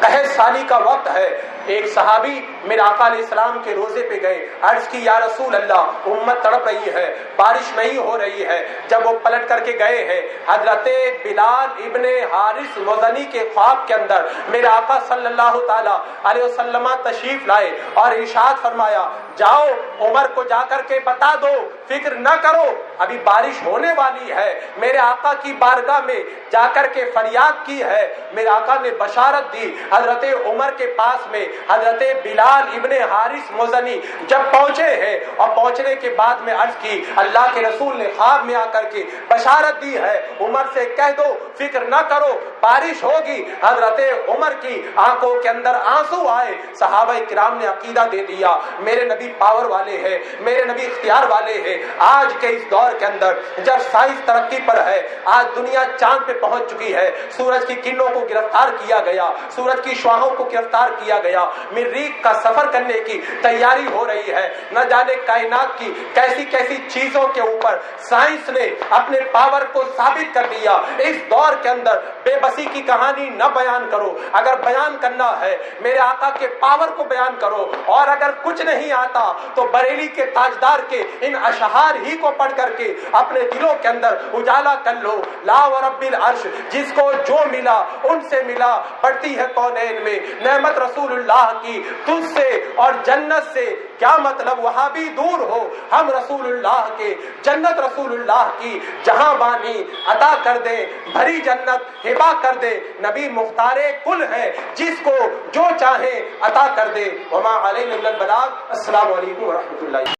قحط سالی کا وقت ہے. ایک صحابی میرے آقا علیہ السلام کے روزے پہ گئے، عرض کی یا رسول اللہ امت تڑپ رہی ہے، بارش نہیں ہو رہی ہے. جب وہ پلٹ کر کے گئے ہیں، حضرت بلال ابن حارث مزنی کے خواب کے اندر میرے آقا صلی اللہ تعالی علیہ وسلم تشریف لائے اور ارشاد فرمایا جاؤ عمر کو جا کر کے بتا دو فکر نہ کرو ابھی بارش ہونے والی ہے. میرے آقا کی بارگاہ میں جا کر کے فریاد کی ہے، میرے آقا نے بشارت دی. حضرت عمر کے پاس میں حضرت بلال ابن حارث مزنی جب پہنچے ہیں اور پہنچنے کے بعد میں عرض کی اللہ کے رسول نے خواب میں آ کر کے بشارت دی ہے عمر سے کہہ دو فکر نہ کرو بارش ہوگی. حضرت عمر کی آنکھوں کے اندر آنسو آئے. صحابہ کرام نے عقیدہ دے دیا میرے نبی پاور والے ہیں، میرے نبی اختیار والے ہیں. آج کے اس دور کے اندر جب سائنس ترقی پر ہے، آج دنیا چاند پہ پہنچ چکی ہے، سورج کی کرنوں کو گرفتار کیا گیا، سورج کی شعاعوں کو گرفتار کیا گیا، مریخ کا سفر کرنے کی تیاری ہو رہی ہے. نہ جانے کائنات کی کیسی کیسی چیزوں کے اوپر سائنس نے اپنے پاور کو ثابت کر دیا. اس دور کے اندر بے بسی کی کہانی نہ بیان کرو، اگر بیان کرنا ہے میرے آقا کے پاور کو بیان کرو، اور اگر کچھ نہیں آتا تو بریلی کے تاجدار کے ان اشعار ہی کو پڑھ کر کے اپنے دلوں کے اندر اجالا کر لو. لا ورب العرش جس کو جو ملا ان سے ملا، پڑھتی ہے کونین میں نعمت رسول اللہ کی تجھ سے اور جنت سے کیا مطلب وہاں بھی دور ہو، ہم رسول اللہ کے جنت رسول اللہ کی جہاں بانی عطا کر دے، بھری جنت ہبا کر دے. نبی مختار کل ہے جس کو جو چاہے عطا کر دے. وما علینا الا البلاغ. السلام علیکم ورحمۃ اللہ.